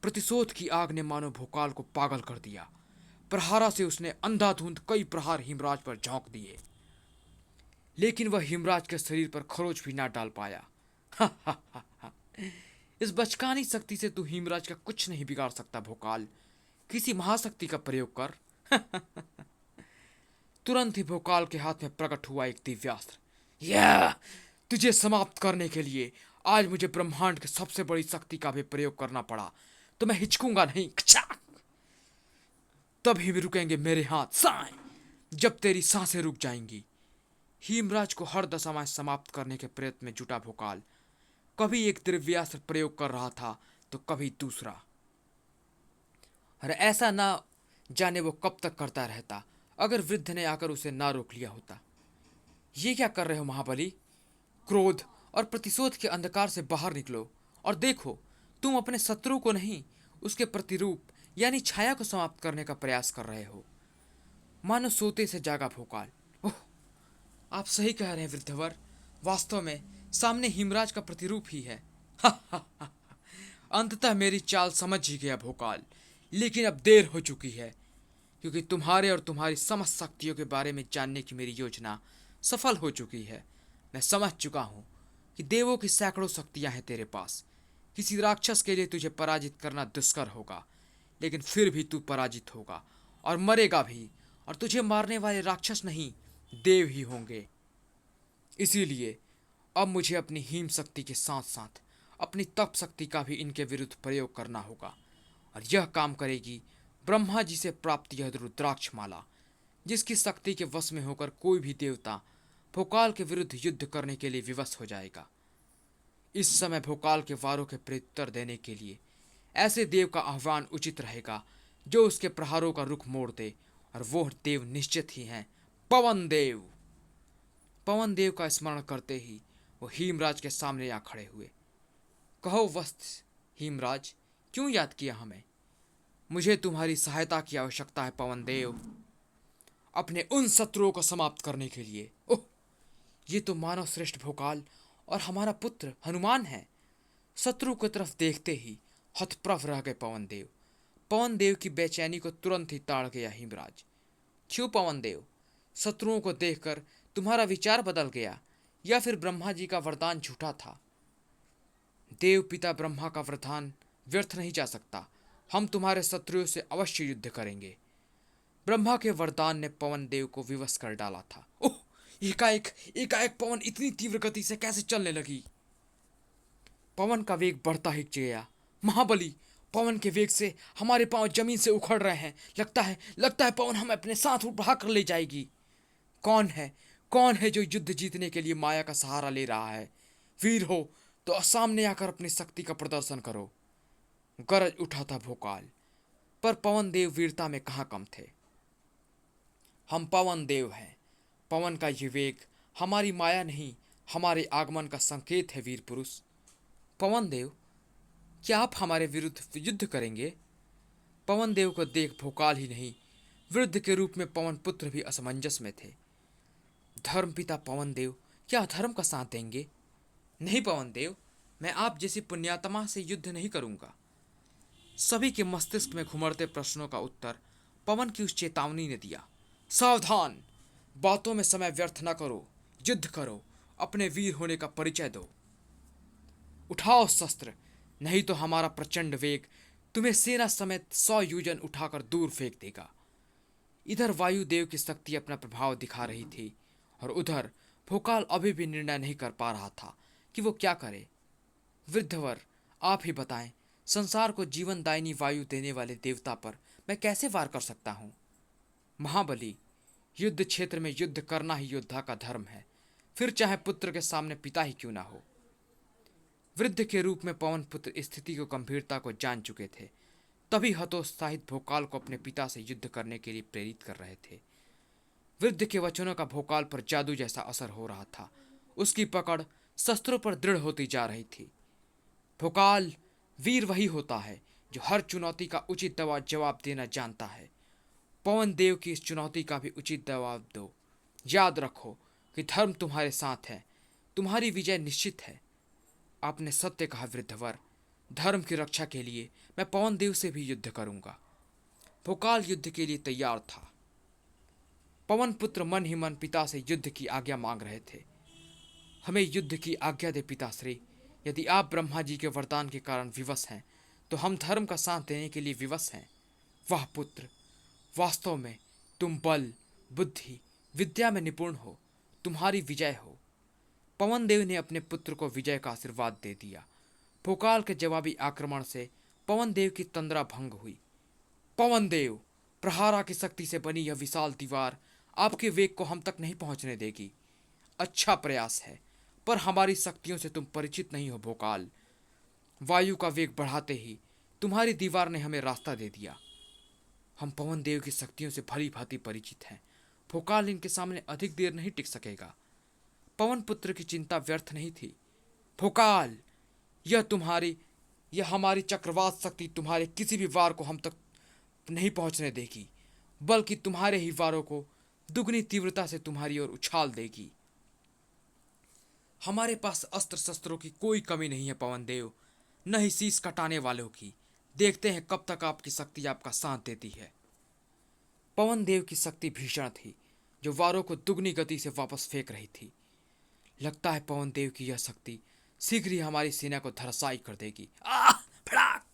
प्रतिशोध की आग ने मानो भोकाल को पागल कर दिया। प्रहारा से उसने अंधाधुंध कई प्रहार हिमराज पर झोंक दिए, लेकिन वह हिमराज के शरीर पर खरोच भी ना डाल पाया। इस बचकानी शक्ति से तू हिमराज का कुछ नहीं बिगाड़ सकता भोकाल। किसी महाशक्ति का प्रयोग कर। तुरंत ही भोकाल के हाथ में प्रकट हुआ एक दिव्यास्त्र। यह तुझे समाप्त करने के लिए आज मुझे ब्रह्मांड की सबसे बड़ी शक्ति का भी प्रयोग करना पड़ा तो मैं हिचकूंगा नहीं। तभी भी रुकेंगे मेरे हाथ साए, जब तेरी सांसें रुक जाएंगी। हिमराज को हर दशा में समाप्त करने के प्रयत्न में जुटा भोकाल कभी एक दिव्यास्त्र प्रयोग कर रहा था तो कभी दूसरा, और ऐसा ना जाने वो कब तक करता रहता अगर वृद्ध ने आकर उसे ना रोक लिया होता। ये क्या कर रहे हो महाबली? क्रोध और प्रतिशोध के अंधकार से बाहर निकलो और देखो, तुम अपने शत्रु को नहीं, उसके प्रतिरूप यानी छाया को समाप्त करने का प्रयास कर रहे हो। मानो सोते से जागा भोकाल। ओह, आप सही कह रहे हैं वृद्धवर। वास्तव में सामने हिमराज का प्रतिरूप ही है। अंततः मेरी चाल समझ ही गया भोकाल, लेकिन अब देर हो चुकी है, क्योंकि तुम्हारे और तुम्हारी समस्त शक्तियों के बारे में जानने की मेरी योजना सफल हो चुकी है। मैं समझ चुका हूं कि देवों की सैकड़ों शक्तियां हैं तेरे पास। किसी राक्षस के लिए तुझे पराजित करना दुष्कर होगा, लेकिन फिर भी तू पराजित होगा और मरेगा भी, और तुझे मारने वाले राक्षस नहीं, देव ही होंगे। इसीलिए अब मुझे अपनी हिम शक्ति के साथ साथ अपनी तप शक्ति का भी इनके विरुद्ध प्रयोग करना होगा, और यह काम करेगी ब्रह्मा जी से प्राप्त यह रुद्राक्ष माला, जिसकी शक्ति के वश में होकर कोई भी देवता भोकाल के विरुद्ध युद्ध करने के लिए विवश हो जाएगा। इस समय भोकाल के वारों के प्रत्युत्तर देने के लिए ऐसे देव का आह्वान उचित रहेगा जो उसके प्रहारों का रुख मोड़ दे, और वो देव निश्चित ही हैं पवन देव। पवन देव का स्मरण करते ही वो हिमराज के सामने आ खड़े हुए। कहो वस्त हिमराज, क्यों याद किया हमें? मुझे तुम्हारी सहायता की आवश्यकता है पवन देव, अपने उन शत्रुओं को समाप्त करने के लिए। ओह, ये तो मानव श्रेष्ठ भोकाल और हमारा पुत्र हनुमान है। शत्रु की तरफ देखते ही हतप्रभ रह गए पवन देव। पवन देव की बेचैनी को तुरंत ही ताड़ गया हिमराज। क्यों पवन देव, शत्रुओं को देखकर तुम्हारा विचार बदल गया या फिर ब्रह्मा जी का वरदान झूठा था? देव पिता ब्रह्मा का वरदान व्यर्थ नहीं जा सकता। हम तुम्हारे शत्रुओं से अवश्य युद्ध करेंगे। ब्रह्मा के वरदान ने पवन देव को विवश कर डाला था। ओह, एकाएक एकाएक पवन इतनी तीव्र गति से कैसे चलने लगी? पवन का वेग बढ़ता ही गया। महाबली, पवन के वेग से हमारे पांव जमीन से उखड़ रहे हैं। लगता है पवन हमें अपने साथ उठा कर ले जाएगी। कौन है जो युद्ध जीतने के लिए माया का सहारा ले रहा है? वीर हो तो सामने आकर अपनी शक्ति का प्रदर्शन करो। गरज उठा था भोकाल, पर पवन देव वीरता में कहाँ कम थे। हम पवन देव हैं। पवन का ये वेग हमारी माया नहीं, हमारे आगमन का संकेत है वीर पुरुष। पवन देव, क्या आप हमारे विरुद्ध युद्ध करेंगे? पवन देव को देख भोकाल ही नहीं, वृद्ध के रूप में पवन पुत्र भी असमंजस में थे। धर्मपिता पवन देव क्या अधर्म का साथ देंगे? नहीं पवन देव, मैं आप जैसी पुण्यात्मा से युद्ध नहीं करूंगा। सभी के मस्तिष्क में घुमड़ते प्रश्नों का उत्तर पवन की उस चेतावनी ने दिया। सावधान, बातों में समय व्यर्थ न करो, युद्ध करो, अपने वीर होने का परिचय दो। उठाओ शस्त्र, नहीं तो हमारा प्रचंड वेग तुम्हें सेना समेत 100 योजन उठाकर दूर फेंक देगा। इधर वायुदेव की शक्ति अपना प्रभाव दिखा रही थी और उधर भोकाल अभी भी निर्णय नहीं कर पा रहा था कि वो क्या करे। वृद्धवर, आप ही बताएं, संसार को जीवनदायिनी वायु देने वाले देवता पर मैं कैसे वार कर सकता हूँ? महाबली, युद्ध क्षेत्र में युद्ध करना ही योद्धा का धर्म है, फिर चाहे पुत्र के सामने पिता ही क्यों ना हो। वृद्ध के रूप में पवन पुत्र स्थिति को गंभीरता को जान चुके थे, तभी हतोत्साहित भोकाल को अपने पिता से युद्ध करने के लिए प्रेरित कर रहे थे। वृद्ध के वचनों का भोकाल पर जादू जैसा असर हो रहा था। उसकी पकड़ शस्त्रों पर दृढ़ होती जा रही थी। भोकाल, वीर वही होता है जो हर चुनौती का उचित जवाब देना जानता है। पवन देव की इस चुनौती का भी उचित जवाब दो। याद रखो कि धर्म तुम्हारे साथ है, तुम्हारी विजय निश्चित है। आपने सत्य कहा वृद्धवर, धर्म की रक्षा के लिए मैं पवन देव से भी युद्ध करूंगा। भोकाल युद्ध के लिए तैयार था। पवन पुत्र मन ही मन पिता से युद्ध की आज्ञा मांग रहे थे। हमें युद्ध की आज्ञा दे पिताश्री। यदि आप ब्रह्मा जी के वरदान के कारण विवश हैं तो हम धर्म का साथ देने के लिए विवश हैं। वाह पुत्र, वास्तव में तुम बल, बुद्धि, विद्या में निपुण हो। तुम्हारी विजय हो। पवन देव ने अपने पुत्र को विजय का आशीर्वाद दे दिया। भोकाल के जवाबी आक्रमण से पवन देव की तंद्रा भंग हुई। पवन देव, प्रहारा की शक्ति से बनी यह विशाल दीवार आपके वेग को हम तक नहीं पहुंचने देगी। अच्छा प्रयास है, पर हमारी शक्तियों से तुम परिचित नहीं हो भोकाल। वायु का वेग बढ़ाते ही तुम्हारी दीवार ने हमें रास्ता दे दिया। हम पवन देव की शक्तियों से भली भांति परिचित हैं। भोकाल इनके सामने अधिक देर नहीं टिक सकेगा। पवन पुत्र की चिंता व्यर्थ नहीं थी। भोकाल, यह हमारी चक्रवात शक्ति तुम्हारे किसी भी वार को हम तक नहीं पहुंचने देगी, बल्कि तुम्हारे ही वारों को दुगनी तीव्रता से तुम्हारी ओर उछाल देगी। हमारे पास अस्त्र शस्त्रों की कोई कमी नहीं है पवन देव, न ही शीश कटाने वालों की। देखते हैं कब तक आपकी शक्ति आपका साथ देती है। पवन देव की शक्ति भीषण थी, जो वारों को दुगनी गति से वापस फेंक रही थी। लगता है पवन देव की यह शक्ति शीघ्र ही हमारी सेना को धराशायी कर देगी। फड़ाक!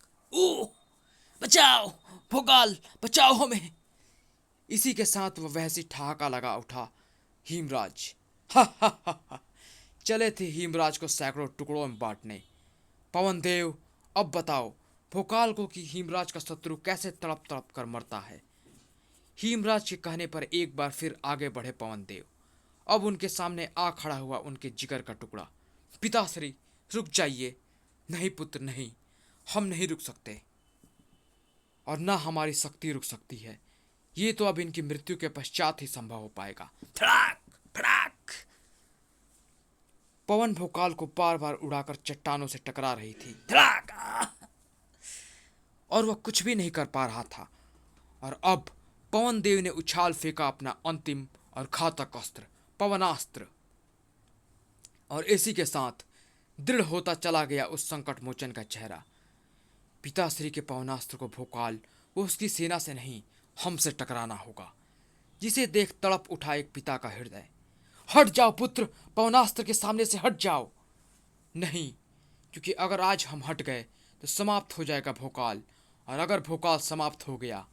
बचाओ भोकाल, बचाओ हमें! इसी के साथ वह वैसी ठहाका लगा उठा। हिमराज, हा हा हा हा! चले थे हिमराज को सैकड़ों टुकड़ों में बांटने। पवन देव, अब बताओ भोकाल को कि हिमराज का शत्रु कैसे तड़प तड़प कर मरता है। हिमराज के कहने पर एक बार फिर आगे बढ़े पवन देव। अब उनके सामने आ खड़ा हुआ उनके जिगर का टुकड़ा। पिताश्री, रुक जाइए। नहीं पुत्र नहीं, हम नहीं रुक सकते, और न हमारी शक्ति रुक सकती है। ये तो अब इनकी मृत्यु के पश्चात ही संभव हो पाएगा। फड़ाक फड़ाक! पवन भोकाल को बार बार उड़ाकर चट्टानों से टकरा रही थी। धड़ाक! और वह कुछ भी नहीं कर पा रहा था। और अब पवन देव ने उछाल फेंका अपना अंतिम और घातक अस्त्र, पवनास्त्र, और इसी के साथ दृढ़ होता चला गया उस संकट मोचन का चेहरा। पिताश्री के पवनास्त्र को भोकाल वो उसकी सेना से नहीं, हमसे टकराना होगा, जिसे देख तड़प उठा एक पिता का हृदय। हट जाओ पुत्र, पवनास्त्र के सामने से हट जाओ। नहीं, क्योंकि अगर आज हम हट गए तो समाप्त हो जाएगा भोकाल, और अगर भोकाल समाप्त हो गया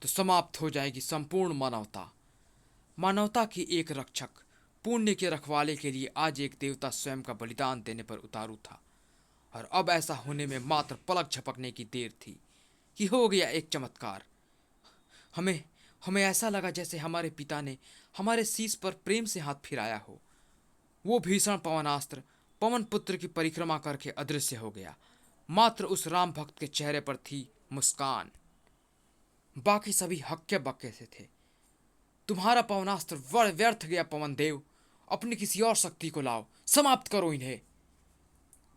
तो समाप्त हो जाएगी संपूर्ण मानवता। मानवता की एक रक्षक, पुण्य के रखवाले के लिए आज एक देवता स्वयं का बलिदान देने पर उतारू था, और अब ऐसा होने में मात्र पलक झपकने की देर थी कि हो गया एक चमत्कार। हमें हमें ऐसा लगा जैसे हमारे पिता ने हमारे शीश पर प्रेम से हाथ फिराया हो। वो भीषण पवनास्त्र पवन पुत्र की परिक्रमा करके अदृश्य हो गया। मात्र उस राम भक्त के चेहरे पर थी मुस्कान। बाकी सभी हक्के बक्के से थे। तुम्हारा पवनास्त्र व्यर्थ गया पवन देव, अपनी किसी और शक्ति को लाओ, समाप्त करो इन्हें।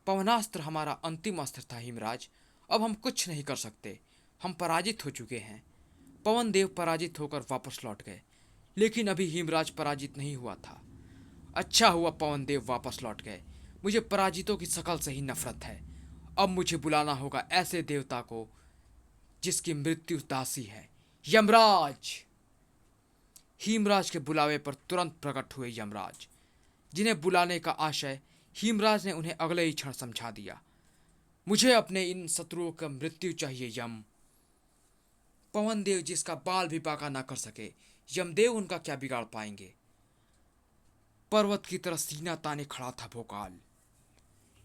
पवनास्त्र हमारा अंतिम अस्त्र था हिमराज, अब हम कुछ नहीं कर सकते, हम पराजित हो चुके हैं। पवन देव पराजित होकर वापस लौट गए, लेकिन अभी हिमराज पराजित नहीं हुआ था। अच्छा हुआ पवन देव वापस लौट गए, मुझे पराजितों की शकल से ही नफरत है। अब मुझे बुलाना होगा ऐसे देवता को जिसकी मृत्यु दासी है, यमराज। हिमराज के बुलावे पर तुरंत प्रकट हुए यमराज, जिन्हें बुलाने का आशय हिमराज ने उन्हें अगले ही क्षण समझा दिया। मुझे अपने इन शत्रुओं का मृत्यु चाहिए यम। पवन देव जिसका बाल भी बांका ना कर सके, यमदेव उनका क्या बिगाड़ पाएंगे। पर्वत की तरह सीना ताने खड़ा था भोकाल,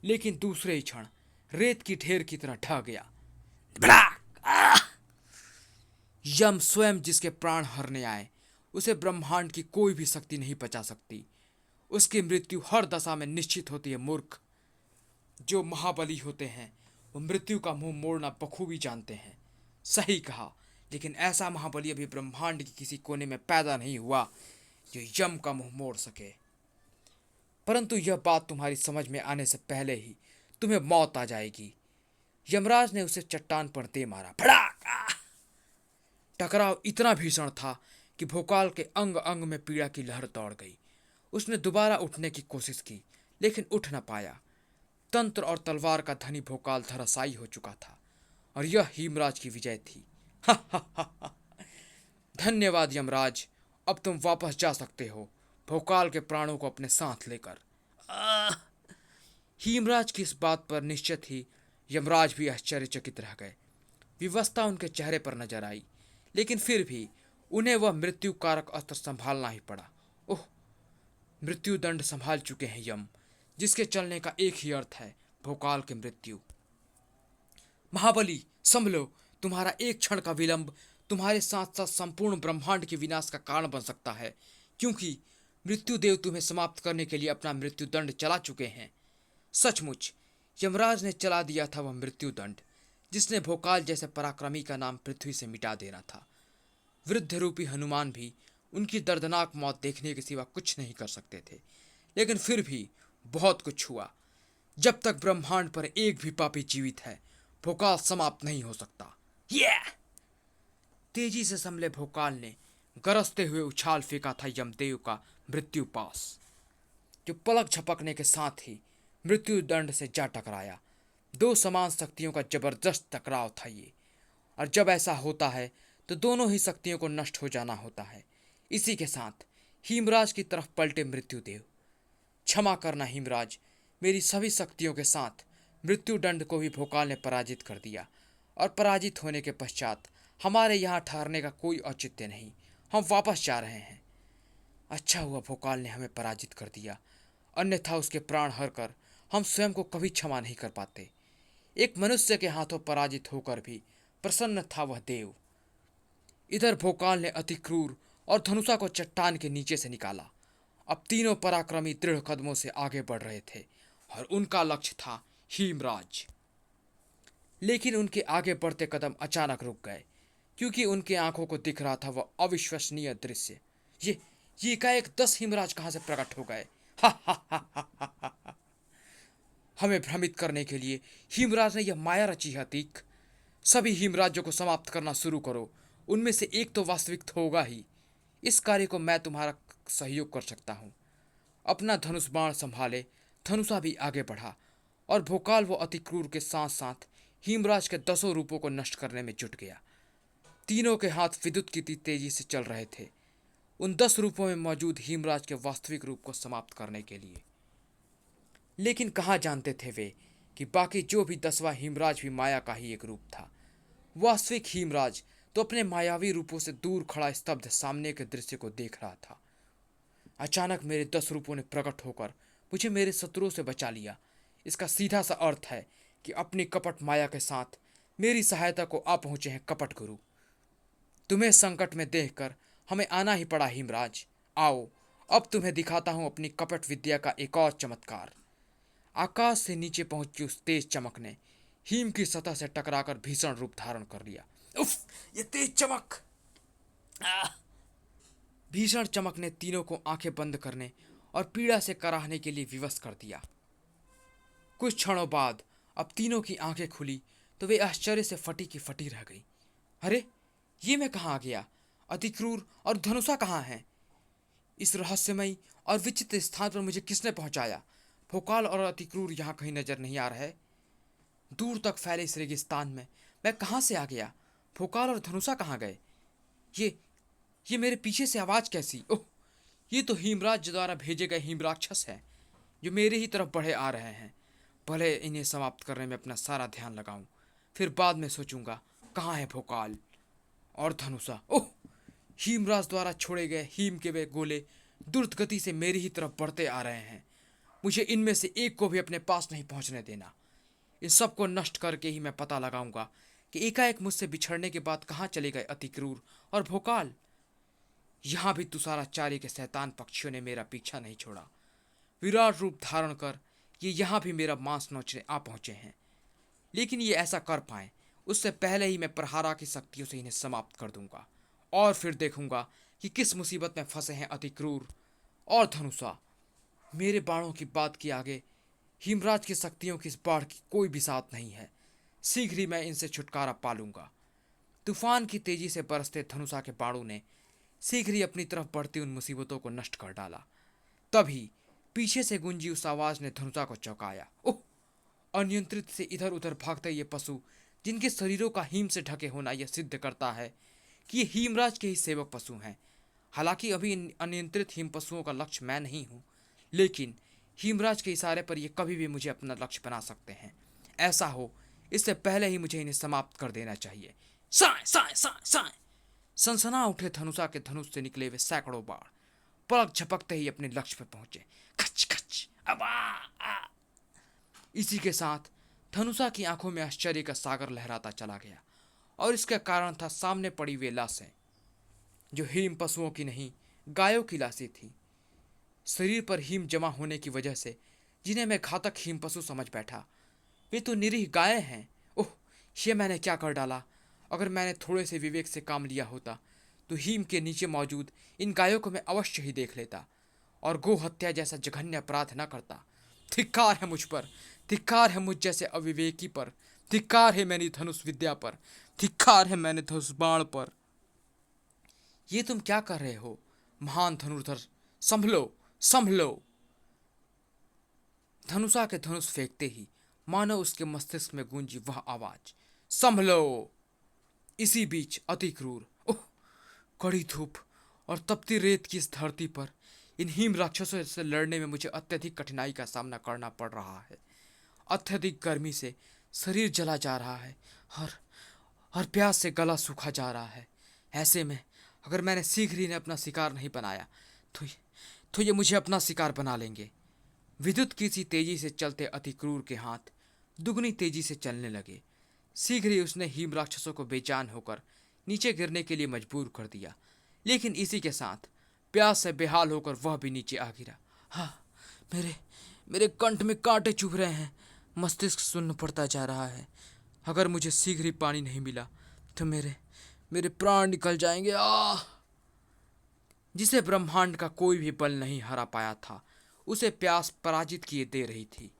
लेकिन दूसरे ही क्षण रेत की ढेर की तरह ढह गया। यम स्वयं जिसके प्राण हरने आए, उसे ब्रह्मांड की कोई भी शक्ति नहीं बचा सकती। उसकी मृत्यु हर दशा में निश्चित होती है मूर्ख। जो महाबली होते हैं वो मृत्यु का मुंह मोड़ना बखूबी जानते हैं। सही कहा, लेकिन ऐसा महाबली अभी ब्रह्मांड के किसी कोने में पैदा नहीं हुआ जो यम का मुंह मोड़ सके। परंतु यह बात तुम्हारी समझ में आने से पहले ही तुम्हें मौत आ जाएगी। यमराज ने उसे चट्टान पर दे मारा। भड़ाक! टकराव इतना भीषण था कि भोकाल के अंग अंग में पीड़ा की लहर दौड़ गई। उसने दोबारा उठने की कोशिश की, लेकिन उठ न पाया। तंत्र और तलवार का धनी भोकाल धराशायी हो चुका था, और यह हिमराज की विजय थी। धन्यवाद यमराज, अब तुम वापस जा सकते हो, भोकाल के प्राणों को अपने साथ लेकर। हिमराज की इस बात पर निश्चित ही यमराज भी आश्चर्यचकित रह गए। विवशता उनके चेहरे पर नजर आई, लेकिन फिर भी उन्हें वह मृत्यु कारक अस्त्र संभालना ही पड़ा। ओह, मृत्यु दंड संभाल चुके हैं यम, जिसके चलने का एक ही अर्थ है, भोकाल की मृत्यु। महाबली संभलो, तुम्हारा एक क्षण का विलंब तुम्हारे साथ साथ संपूर्ण ब्रह्मांड के विनाश का कारण बन सकता है, क्योंकि मृत्युदेव तुम्हें समाप्त करने के लिए अपना मृत्यु दंड चला चुके हैं। सचमुच यमराज ने चला दिया था वह मृत्यु दंड, जिसने भोकाल जैसे पराक्रमी का नाम पृथ्वी से मिटा देना था। वृद्ध रूपी हनुमान भी उनकी दर्दनाक मौत देखने के सिवा कुछ नहीं कर सकते थे, लेकिन फिर भी बहुत कुछ हुआ। जब तक ब्रह्मांड पर एक भी पापी जीवित है, भोकाल समाप्त नहीं हो सकता। तेजी से संभले भोकाल ने गरजते हुए उछाल फेंका था यमदेव का मृत्यु पास, जो पलक झपकने के साथ ही मृत्यु दंड से जा टकराया। दो समान शक्तियों का जबरदस्त टकराव था ये, और जब ऐसा होता है तो दोनों ही शक्तियों को नष्ट हो जाना होता है। इसी के साथ हिमराज की तरफ पलटे मृत्युदेव। क्षमा करना हिमराज, मेरी सभी शक्तियों के साथ मृत्यु दंड को भी भोकाल ने पराजित कर दिया, और पराजित होने के पश्चात हमारे यहाँ ठहरने का कोई औचित्य नहीं, हम वापस जा रहे हैं। अच्छा हुआ भोकाल ने हमें पराजित कर दिया, अन्यथा उसके प्राण हर कर हम स्वयं को कभी क्षमा नहीं कर पाते। एक मनुष्य के हाथों पराजित होकर भी प्रसन्न था वह देव। इधर भोकाल ने अति क्रूर और धनुषा को चट्टान के नीचे से निकाला। अब तीनों पराक्रमी दृढ़ कदमों से आगे बढ़ रहे थे, और उनका लक्ष्य था हिमराज। लेकिन उनके आगे बढ़ते कदम अचानक रुक गए, क्योंकि उनके आंखों को दिख रहा था वह अविश्वसनीय दृश्य। ये एकाएक 10 हिमराज कहां से प्रकट हो गए। हमें भ्रमित करने के लिए हिमराज ने यह माया रची है। तीक, सभी हिमराज्यों को समाप्त करना शुरू करो, उनमें से एक तो वास्तविक होगा ही। इस कार्य को मैं तुम्हारा सहयोग कर सकता हूँ। अपना धनुष बाण संभाले, धनुषा भी आगे बढ़ा और भोकाल वो अति क्रूर के साथ साथ हीमराज के 10 रूपों को नष्ट करने में जुट गया। तीनों के हाथ विद्युत की तेजी से चल रहे थे, उन 10 रूपों में मौजूद हीमराज के वास्तविक रूप को समाप्त करने के लिए। लेकिन कहाँ जानते थे वे कि बाकी जो भी 10वां हीमराज भी माया का ही एक रूप था। वास्तविक हीमराज तो अपने मायावी रूपों से दूर खड़ा स्तब्ध सामने के दृश्य को देख रहा था। अचानक मेरे 10 रूपों ने प्रकट होकर मुझे मेरे शत्रुओं से बचा लिया। इसका सीधा सा अर्थ है कि अपनी कपट माया के साथ मेरी सहायता को आ पहुंचे हैं कपट गुरु। तुम्हें संकट में देखकर हमें आना ही पड़ा हीमराज। आओ, अब तुम्हें दिखाता हूं अपनी कपट विद्या का एक और चमत्कार। आकाश से नीचे पहुंची उस तेज चमक ने हिम की सतह से टकराकर भीषण रूप धारण कर लिया। उफ, ये तेज चमक! भीषण चमक ने तीनों को आंखें बंद करने और पीड़ा से कराहने के लिए विवश कर दिया। कुछ क्षणों बाद अब तीनों की आंखें खुली तो वे आश्चर्य से फटी की फटी रह गई। अरे, ये मैं कहाँ आ गया? अतिक्रूर और धनुषा कहाँ हैं? इस रहस्यमयी और विचित्र स्थान पर मुझे किसने पहुंचाया? भोकाल और अतिक्रूर यहाँ कहीं नजर नहीं आ रहे। दूर तक फैले इस रेगिस्तान में मैं कहाँ से आ गया? भोकाल और धनुषा कहाँ गए? ये ये मेरे पीछे से आवाज कैसी? ओह, ये तो हीमराज द्वारा भेजे गए हिमराक्षस हैं जो मेरे ही तरफ बढ़े आ रहे हैं। भले इन्हें समाप्त करने में अपना सारा ध्यान लगाऊं, फिर बाद में सोचूंगा कहाँ है भोकाल और धनुषा। ओह, हीमराज द्वारा छोड़े गए हीम के वे गोले द्रुत गति से मेरी ही तरफ बढ़ते आ रहे हैं। मुझे इनमें से एक को भी अपने पास नहीं पहुंचने देना। इन सबको नष्ट करके ही मैं पता लगाऊंगा कि एकाएक मुझसे बिछड़ने के बाद कहाँ चले गए अतिक्रूर और भोकाल। यहाँ भी तुषाराचार्य के शैतान पक्षियों ने मेरा पीछा नहीं छोड़ा। विराट रूप धारण कर ये यहाँ भी मेरा मांस नोचने आ पहुंचे हैं। लेकिन ये ऐसा कर पाए उससे पहले ही मैं प्रहारा की शक्तियों से इन्हें समाप्त कर दूंगा और फिर देखूंगा कि किस मुसीबत में फंसे हैं अतिक्रूर और धनुषा। मेरे बाणों की बात के आगे हिमराज की शक्तियों की इस बाढ़ की कोई भी साथ नहीं है। शीघ्र ही मैं इनसे छुटकारा पालूंगा। तूफान की तेजी से बरसते धनुषा के बाणों ने शीघ्र ही अपनी तरफ बढ़ती उन मुसीबतों को नष्ट कर डाला। तभी पीछे से गुंजी उस आवाज ने धनुषा को चौंकाया। ओह, अनियंत्रित से इधर उधर भागते ये पशु जिनके शरीरों का हिम से ढके होना यह सिद्ध करता है कि ये हिमराज के ही सेवक पशु हैं। हालांकि अभी इन अनियंत्रित हिम पशुओं का लक्ष्य मैं नहीं हूं, लेकिन हिमराज के इशारे पर ये कभी भी मुझे अपना लक्ष्य बना सकते हैं। ऐसा हो इससे पहले ही मुझे इन्हें समाप्त कर देना चाहिए। साए साए साए साए! सनसना उठे धनुषा के धनुष से निकले हुए सैकड़ों बाण पलक झपकते ही अपने लक्ष्य पर पहुंचे। खच खच! अबा! इसी के साथ धनुषा की आंखों में आश्चर्य का सागर लहराता चला गया और इसका कारण था सामने पड़ी वे लाशें जो हिम पशुओं की नहीं, गायों की लाशें थी। शरीर पर हिम जमा होने की वजह से जिन्हें मैं घातक हिम पशु समझ बैठा, वे तो निरीह गायें हैं। ओह, ये मैंने क्या कर डाला? अगर मैंने थोड़े से विवेक से काम लिया होता तो हिम के नीचे मौजूद इन गायों को मैं अवश्य ही देख लेता और गो हत्या जैसा जघन्य अपराध न करता। धिक्कार है मुझ पर, धिक्कार है मुझ जैसे अविवेकी पर, धिक्कार है मेरी धनुष विद्या पर, धिक्कार है मैंने धनुष बाण पर। ये तुम क्या कर रहे हो महान धनुर्धर? संभलो, संभलो! धनुषा के धनुष फेंकते ही मानो उसके मस्तिष्क में गूंजी वह आवाज, संभलो! इसी बीच अति क्रूर, ओह, कड़ी धूप और तपती रेत की इस धरती पर इन हिम राक्षसों से लड़ने में मुझे अत्यधिक कठिनाई का सामना करना पड़ रहा है। अत्यधिक गर्मी से शरीर जला जा रहा है और प्यास से गला सूखा जा रहा है। ऐसे में अगर मैंने शीघ्र ही इन्हें अपना शिकार नहीं बनाया तो ये मुझे अपना शिकार बना लेंगे। विद्युत की सी तेजी से चलते अति क्रूर के हाथ दुगनी तेजी से चलने लगे। शीघ्र ही उसने हिम राक्षसों को बेजान होकर नीचे गिरने के लिए मजबूर कर दिया, लेकिन इसी के साथ प्यास से बेहाल होकर वह भी नीचे आ गिरा। हाँ, मेरे कंठ में कांटे चुभ रहे हैं, मस्तिष्क सुन्न पड़ता जा रहा है। अगर मुझे शीघ्र ही पानी नहीं मिला तो मेरे प्राण निकल जाएंगे। जिसे ब्रह्मांड का कोई भी बल नहीं हरा पाया था, उसे प्यास पराजित किए दे रही थी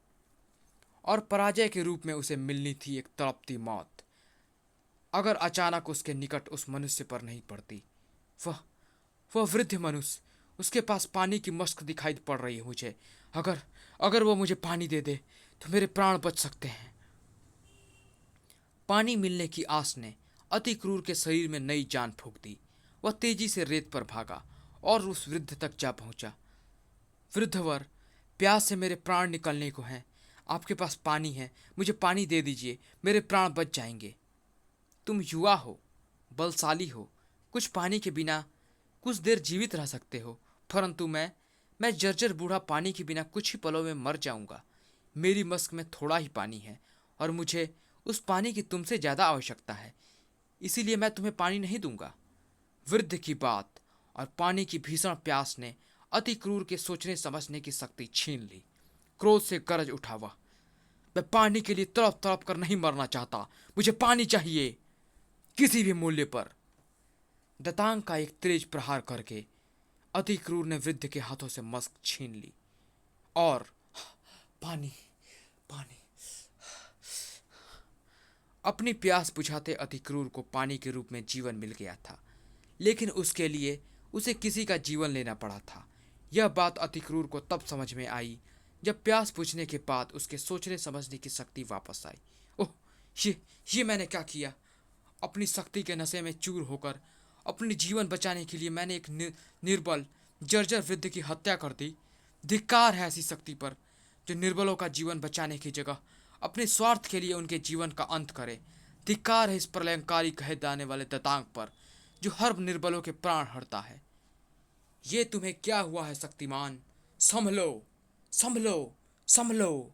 और पराजय के रूप में उसे मिलनी थी एक तड़पती मौत। अगर अचानक उसके निकट उस मनुष्य पर नहीं पड़ती, वह वृद्ध मनुष्य, उसके पास पानी की मश्क दिखाई पड़ रही है मुझे। अगर वो मुझे पानी दे दे तो मेरे प्राण बच सकते हैं। पानी मिलने की आस ने अति क्रूर के शरीर में नई जान फूंक दी। वह तेजी से रेत पर भागा और उस वृद्ध तक जा पहुंचा। वृद्धवर, प्यास से मेरे प्राण निकलने को हैं। आपके पास पानी है, मुझे पानी दे दीजिए, मेरे प्राण बच जाएंगे। तुम युवा हो, बलशाली हो, कुछ पानी के बिना कुछ देर जीवित रह सकते हो, परंतु मैं जर्जर बूढ़ा पानी के बिना कुछ ही पलों में मर जाऊंगा। मेरी मस्क में थोड़ा ही पानी है और मुझे उस पानी की तुमसे ज्यादा आवश्यकता है, इसीलिए मैं तुम्हें पानी नहीं दूंगा। वृद्ध की बात और पानी की भीषण प्यास ने अति क्रूर के सोचने समझने की शक्ति छीन ली। क्रोध से गरज उठा वह, मैं पानी के लिए तड़प तड़प कर नहीं मरना चाहता, मुझे पानी चाहिए, किसी भी मूल्य पर। दतांग का एक तेज प्रहार करके अति क्रूर ने वृद्ध के हाथों से मस्क छीन ली और पानी पानी अपनी प्यास बुझाते अति क्रूर को पानी के रूप में जीवन मिल गया था, लेकिन उसके लिए उसे किसी का जीवन लेना पड़ा था। यह बात अति क्रूर को तब समझ में आई जब प्यास बुझने के बाद उसके सोचने समझने की शक्ति वापस आई। ओह, ये मैंने क्या किया? अपनी शक्ति के नशे में चूर होकर अपनी जीवन बचाने के लिए मैंने एक निर्बल जर्जर वृद्ध की हत्या कर दी। धिक्कार है ऐसी शक्ति पर जो निर्बलों का जीवन बचाने की जगह अपने स्वार्थ के लिए उनके जीवन का अंत करे। धिक्कार है इस प्रलयंकारी कहे जाने वाले दतांग पर जो हर निर्बलों के प्राण हरता है। ये तुम्हें क्या हुआ है शक्तिमान? संभलो, संभलो, संभलो।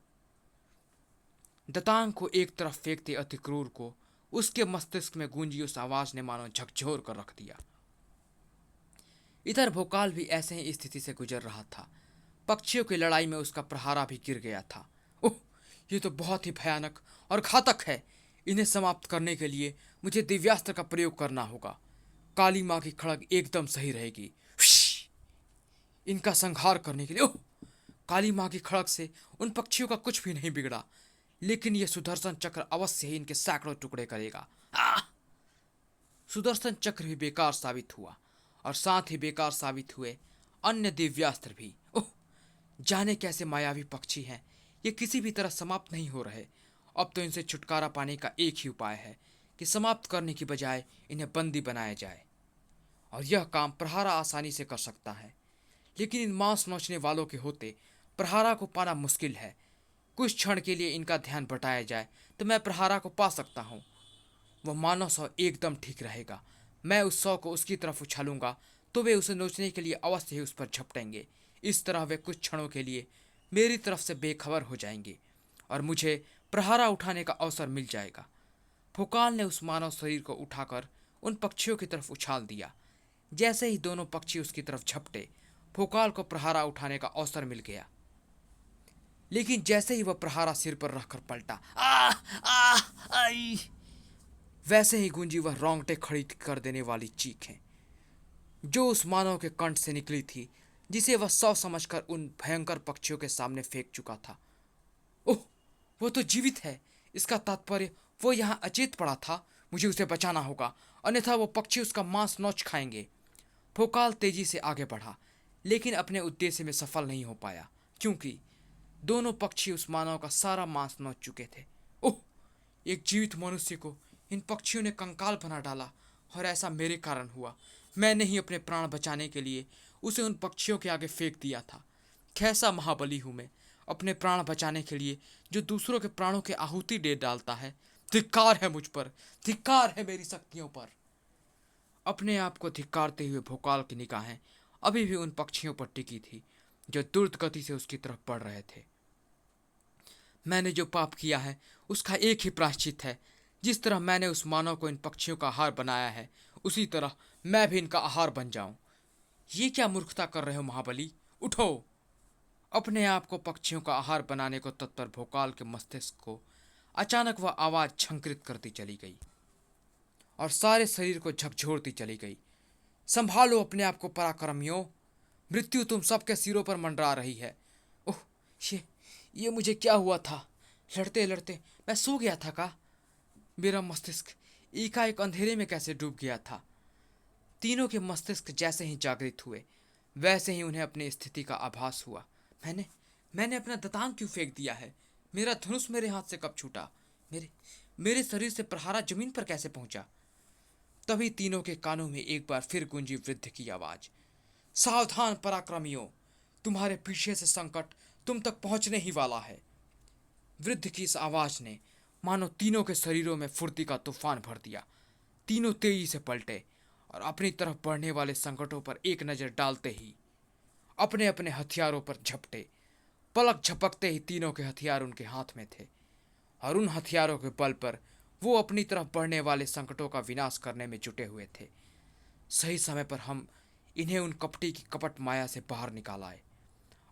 दतांग को एक तरफ फेंकते अति क्रूर को उसके मस्तिष्क में गूंजी उस आवाज ने मानो झकझोर कर रख दिया। इधर भोकाल भी ऐसे ही स्थिति से गुजर रहा था। पक्षियों की लड़ाई में उसका प्रहारा भी गिर गया था। ओह, ये तो बहुत ही भयानक और घातक है। इन्हें समाप्त करने के लिए मुझे दिव्यास्त्र का प्रयोग करना होगा। काली माँ की खड़ग एकदम सही रहेगी। इनका संहार करने के लिए। ओह, काली माँ की खड़ग से उन पक्षियों का कुछ भी नहीं बिगड़ा, लेकिन यह सुदर्शन चक्र अवश्य ही इनके सैकड़ों टुकड़े करेगा। सुदर्शन चक्र भी बेकार साबित हुआ और साथ ही बेकार साबित हुए अन्य दिव्यास्त्र भी। ओह, जाने कैसे मायावी पक्षी हैं, ये किसी भी तरह समाप्त नहीं हो रहे। अब तो इनसे छुटकारा पाने का एक ही उपाय है कि समाप्त करने की बजाय इन्हें बंदी बनाया जाए, और यह काम प्रहारा आसानी से कर सकता है। लेकिन इन मांस नोचने वालों के होते प्रहारा को पाना मुश्किल है। कुछ क्षण के लिए इनका ध्यान बटाया जाए तो मैं प्रहारा को पा सकता हूँ। वह मानव सौ एकदम ठीक रहेगा। मैं उस सौ को उसकी तरफ उछालूंगा तो वे उसे नोचने के लिए अवश्य ही उस पर झपटेंगे। इस तरह वे कुछ क्षणों के लिए मेरी तरफ से बेखबर हो जाएंगे और मुझे प्रहारा उठाने का अवसर मिल जाएगा। फुकाल ने उस मानव शरीर को उठाकर उन पक्षियों की तरफ उछाल दिया। जैसे ही दोनों पक्षी उसकी तरफ झपटे, फुकाल को प्रहारा उठाने का अवसर मिल गया। लेकिन जैसे ही वह प्रहारा सिर पर रखकर पलटा, आ आ आई, वैसे ही गूंजी वह रोंगटे खड़ी कर देने वाली चीखें जो उस मानव के कंठ से निकली थी, जिसे वह सौ समझकर उन भयंकर पक्षियों के सामने फेंक चुका था। ओह, वो तो जीवित है। इसका तात्पर्य वो यहाँ अचेत पड़ा था। मुझे उसे बचाना होगा, अन्यथा वो पक्षी उसका मांस नोच खाएंगे। फोकाल तेजी से आगे बढ़ा, लेकिन अपने उद्देश्य में सफल नहीं हो पाया, क्योंकि दोनों पक्षी उस मानव का सारा मांस नोच चुके थे। ओह, एक जीवित मनुष्य को इन पक्षियों ने कंकाल बना डाला, और ऐसा मेरे कारण हुआ। मैंने ही अपने प्राण बचाने के लिए उसे उन पक्षियों के आगे फेंक दिया था। कैसा महाबली हूं मैं, अपने प्राण बचाने के लिए जो दूसरों के प्राणों के आहुति दे डालता है। धिक्कार है मुझ पर, धिक्कार है मेरी शक्तियों पर। अपने आप को धिक्कारते हुए भोकाल की निगाहें अभी भी उन पक्षियों पर टिकी थी जो द्रुत गति से उसकी तरफ बढ़ रहे थे। मैंने जो पाप किया है उसका एक ही प्रायश्चित है। जिस तरह मैंने उस मानव को इन पक्षियों का आहार बनाया है, उसी तरह मैं भी इनका आहार बन जाऊं। ये क्या मूर्खता कर रहे हो महाबली? उठो! अपने आप को पक्षियों का आहार बनाने को तत्पर भोकाल के मस्तिष्क को अचानक वह आवाज झंकृत करती चली गई और सारे शरीर को झकझोरती चली गई। संभालो अपने आप को पराक्रमियों, मृत्यु तुम सबके सिरों पर मंडरा रही है। ओह, ये मुझे क्या हुआ था? लड़ते लड़ते मैं सो गया था का? मेरा मस्तिष्क एकाएक अंधेरे में कैसे डूब गया था? तीनों के मस्तिष्क जैसे ही जागृत हुए, वैसे ही उन्हें अपनी स्थिति का आभास हुआ। मैंने अपना दतांग क्यों फेंक दिया है? मेरा धनुष मेरे हाथ से कब छूटा? मेरे मेरे शरीर से प्रहारा जमीन पर कैसे पहुंचा? तभी तीनों के कानों में एक बार फिर गूंजी वृद्ध की आवाज, सावधान पराक्रमियों, तुम्हारे पीछे से संकट तुम तक पहुंचने ही वाला है। वृद्ध की इस आवाज ने मानो तीनों के शरीरों में फुर्ती का तूफान भर दिया। तीनों तेजी से पलटे और अपनी तरफ बढ़ने वाले संकटों पर एक नजर डालते ही अपने अपने हथियारों पर झपटे। पलक झपकते ही तीनों के हथियार उनके हाथ में थे और उन हथियारों के बल पर वो अपनी तरफ बढ़ने वाले संकटों का विनाश करने में जुटे हुए थे। सही समय पर हम इन्हें उन कपटी की कपट माया से बाहर निकाल आए,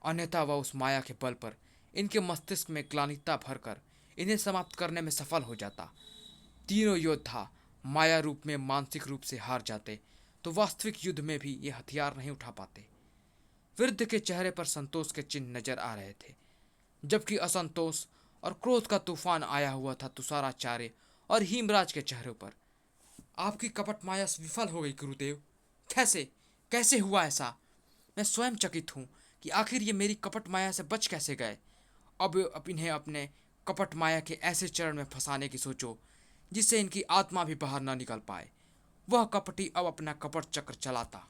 अन्यथा वह उस माया के बल पर इनके मस्तिष्क में ग्लानिता भरकर इन्हें समाप्त करने में सफल हो जाता। तीनों योद्धा माया रूप में मानसिक रूप से हार जाते तो वास्तविक युद्ध में भी ये हथियार नहीं उठा पाते। वृद्ध के चेहरे पर संतोष के चिन्ह नजर आ रहे थे, जबकि असंतोष और क्रोध का तूफान आया हुआ था तुषाराचार्य और हीमराज के चेहरों पर। आपकी कपट माया विफल हो गई गुरुदेव। कैसे कैसे हुआ ऐसा? मैं स्वयं चकित हूँ कि आखिर ये मेरी कपट माया से बच कैसे गए। अब इन्हें अपने कपट माया के ऐसे चरण में फंसाने की सोचो जिससे इनकी आत्मा भी बाहर ना निकल पाए। वह कपटी अब अपना कपट चक्र चलाता।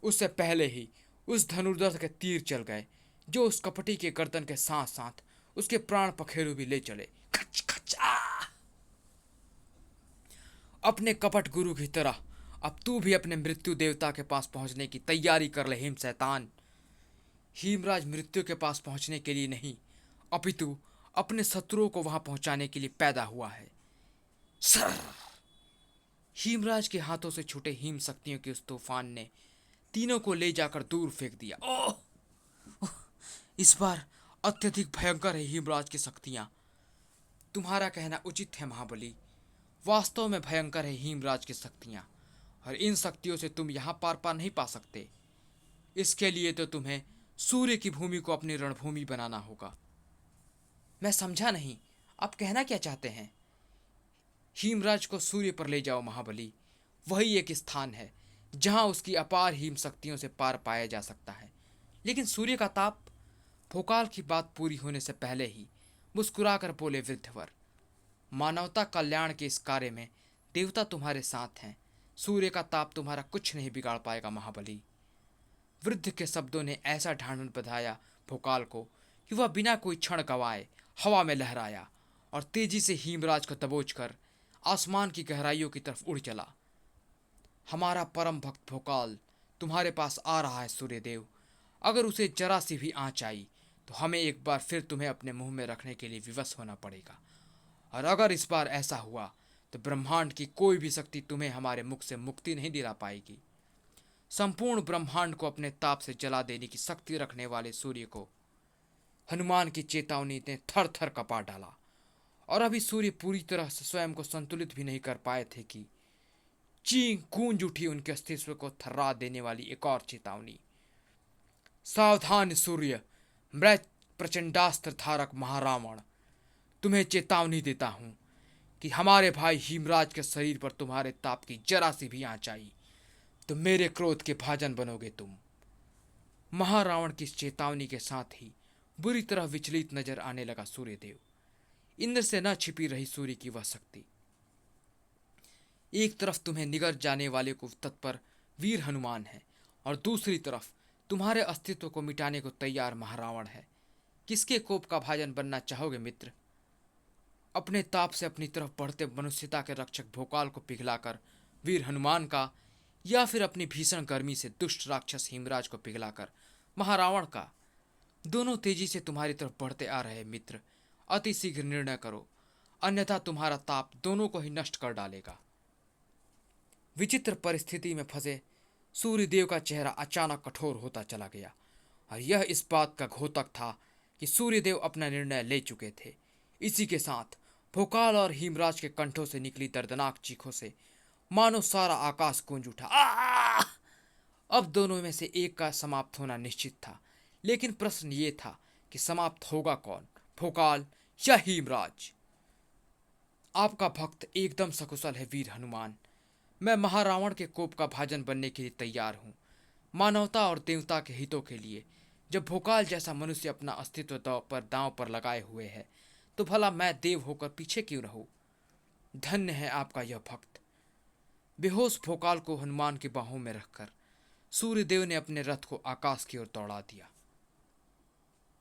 उससे पहले ही उस धनुर्धर के तीर चल गए जो उस कपटी के गर्दन के साथ साथ उसके प्राण पखेरु भी ले चले। खच खच आ! अपने कपट गुरु की तरह अब तू भी अपने मृत्यु देवता के पास पहुंचने की तैयारी कर ले हिम शैतान। हीमराज मृत्यु के पास पहुंचने के लिए नहीं, अपितु अपने शत्रुओं को वहां पहुंचाने के लिए पैदा हुआ है। सर! हीमराज के हाथों से छूटे हिम शक्तियों के उस तूफान ने तीनों को ले जाकर दूर फेंक दिया। ओह! इस बार अत्यधिक भयंकर है हीमराज की शक्तियां। तुम्हारा कहना उचित है महाबली। वास्तव में भयंकर है हीमराज की शक्तियां और इन शक्तियों से तुम यहां पार पा नहीं पा सकते। इसके लिए तो तुम्हें सूर्य की भूमि को अपनी रणभूमि बनाना होगा। मैं समझा नहीं, आप कहना क्या चाहते हैं? हीमराज को सूर्य पर ले जाओ महाबली। वही एक स्थान है जहां उसकी अपार हिम शक्तियों से पार पाया जा सकता है। लेकिन सूर्य का ताप? भोकाल की बात पूरी होने से पहले ही मुस्कुराकर बोले वृद्धवर, मानवता कल्याण के इस कार्य में देवता तुम्हारे साथ हैं। सूर्य का ताप तुम्हारा कुछ नहीं बिगाड़ पाएगा महाबली। वृद्ध के शब्दों ने ऐसा ढांढन बंधाया भोकाल को कि वह बिना कोई क्षण गंवाए हवा में लहराया और तेजी से हीमराज को दबोच कर आसमान की गहराइयों की तरफ उड़ चला। हमारा परम भक्त भोकाल तुम्हारे पास आ रहा है सूर्यदेव। अगर उसे जरा सी भी आँच आई तो हमें एक बार फिर तुम्हें अपने मुंह में रखने के लिए विवश होना पड़ेगा। और अगर इस बार ऐसा हुआ तो ब्रह्मांड की कोई भी शक्ति तुम्हें हमारे मुख से मुक्ति नहीं दिला पाएगी। संपूर्ण ब्रह्मांड को अपने ताप से जला देने की शक्ति रखने वाले सूर्य को हनुमान की चेतावनी ने थर थर कपा डाला और अभी सूर्य पूरी तरह से स्वयं को संतुलित भी नहीं कर पाए थे कि चीं गूंज उठी उनके अस्तित्व को थर्रा देने वाली एक और चेतावनी। सावधान सूर्य, मैं प्रचंडास्त्र धारक महारावण तुम्हें चेतावनी देता हूं कि हमारे भाई हीमराज के शरीर पर तुम्हारे ताप की जरा सी भी आंच आई तो मेरे क्रोध के भाजन बनोगे तुम। महारावण की इस चेतावनी के साथ ही बुरी तरह विचलित नजर आने लगा सूर्यदेव। इंद्र से न छिपी रही सूर्य की वह शक्ति। एक तरफ तुम्हें निगल जाने वाले को तत्पर वीर हनुमान है और दूसरी तरफ तुम्हारे अस्तित्व को मिटाने को तैयार महारावण है। किसके कोप का भाजन बनना चाहोगे मित्र? अपने ताप से अपनी तरफ बढ़ते मनुष्यता के रक्षक भोकाल को पिघलाकर वीर हनुमान का, या फिर अपनी भीषण गर्मी से दुष्ट राक्षस हिमराज को पिघलाकर महारावण का? दोनों तेजी से तुम्हारी तरफ बढ़ते आ रहे मित्र। अति शीघ्र निर्णय करो, अन्यथा तुम्हारा ताप दोनों को ही नष्ट कर डालेगा। विचित्र परिस्थिति में फंसे सूर्यदेव का चेहरा अचानक कठोर होता चला गया और यह इस बात का घोतक था कि सूर्यदेव अपना निर्णय ले चुके थे। इसी के साथ भोकाल और हिमराज के कंठों से निकली दर्दनाक चीखों से मानो सारा आकाश गूंज उठा। अब दोनों में से एक का समाप्त होना निश्चित था, लेकिन प्रश्न ये था कि समाप्त होगा कौन, भोकाल या हिमराज? आपका भक्त एकदम सकुशल है वीर हनुमान। मैं महारावण के कोप का भाजन बनने के लिए तैयार हूँ। मानवता और देवता के हितों के लिए जब भोकाल जैसा मनुष्य अपना अस्तित्व दांव पर लगाए हुए है तो भला मैं देव होकर पीछे क्यों रहूं? धन्य है आपका यह भक्त। बेहोश भोकाल को हनुमान की बाहों में रखकर सूर्यदेव ने अपने रथ को आकाश की ओर दौड़ा दिया।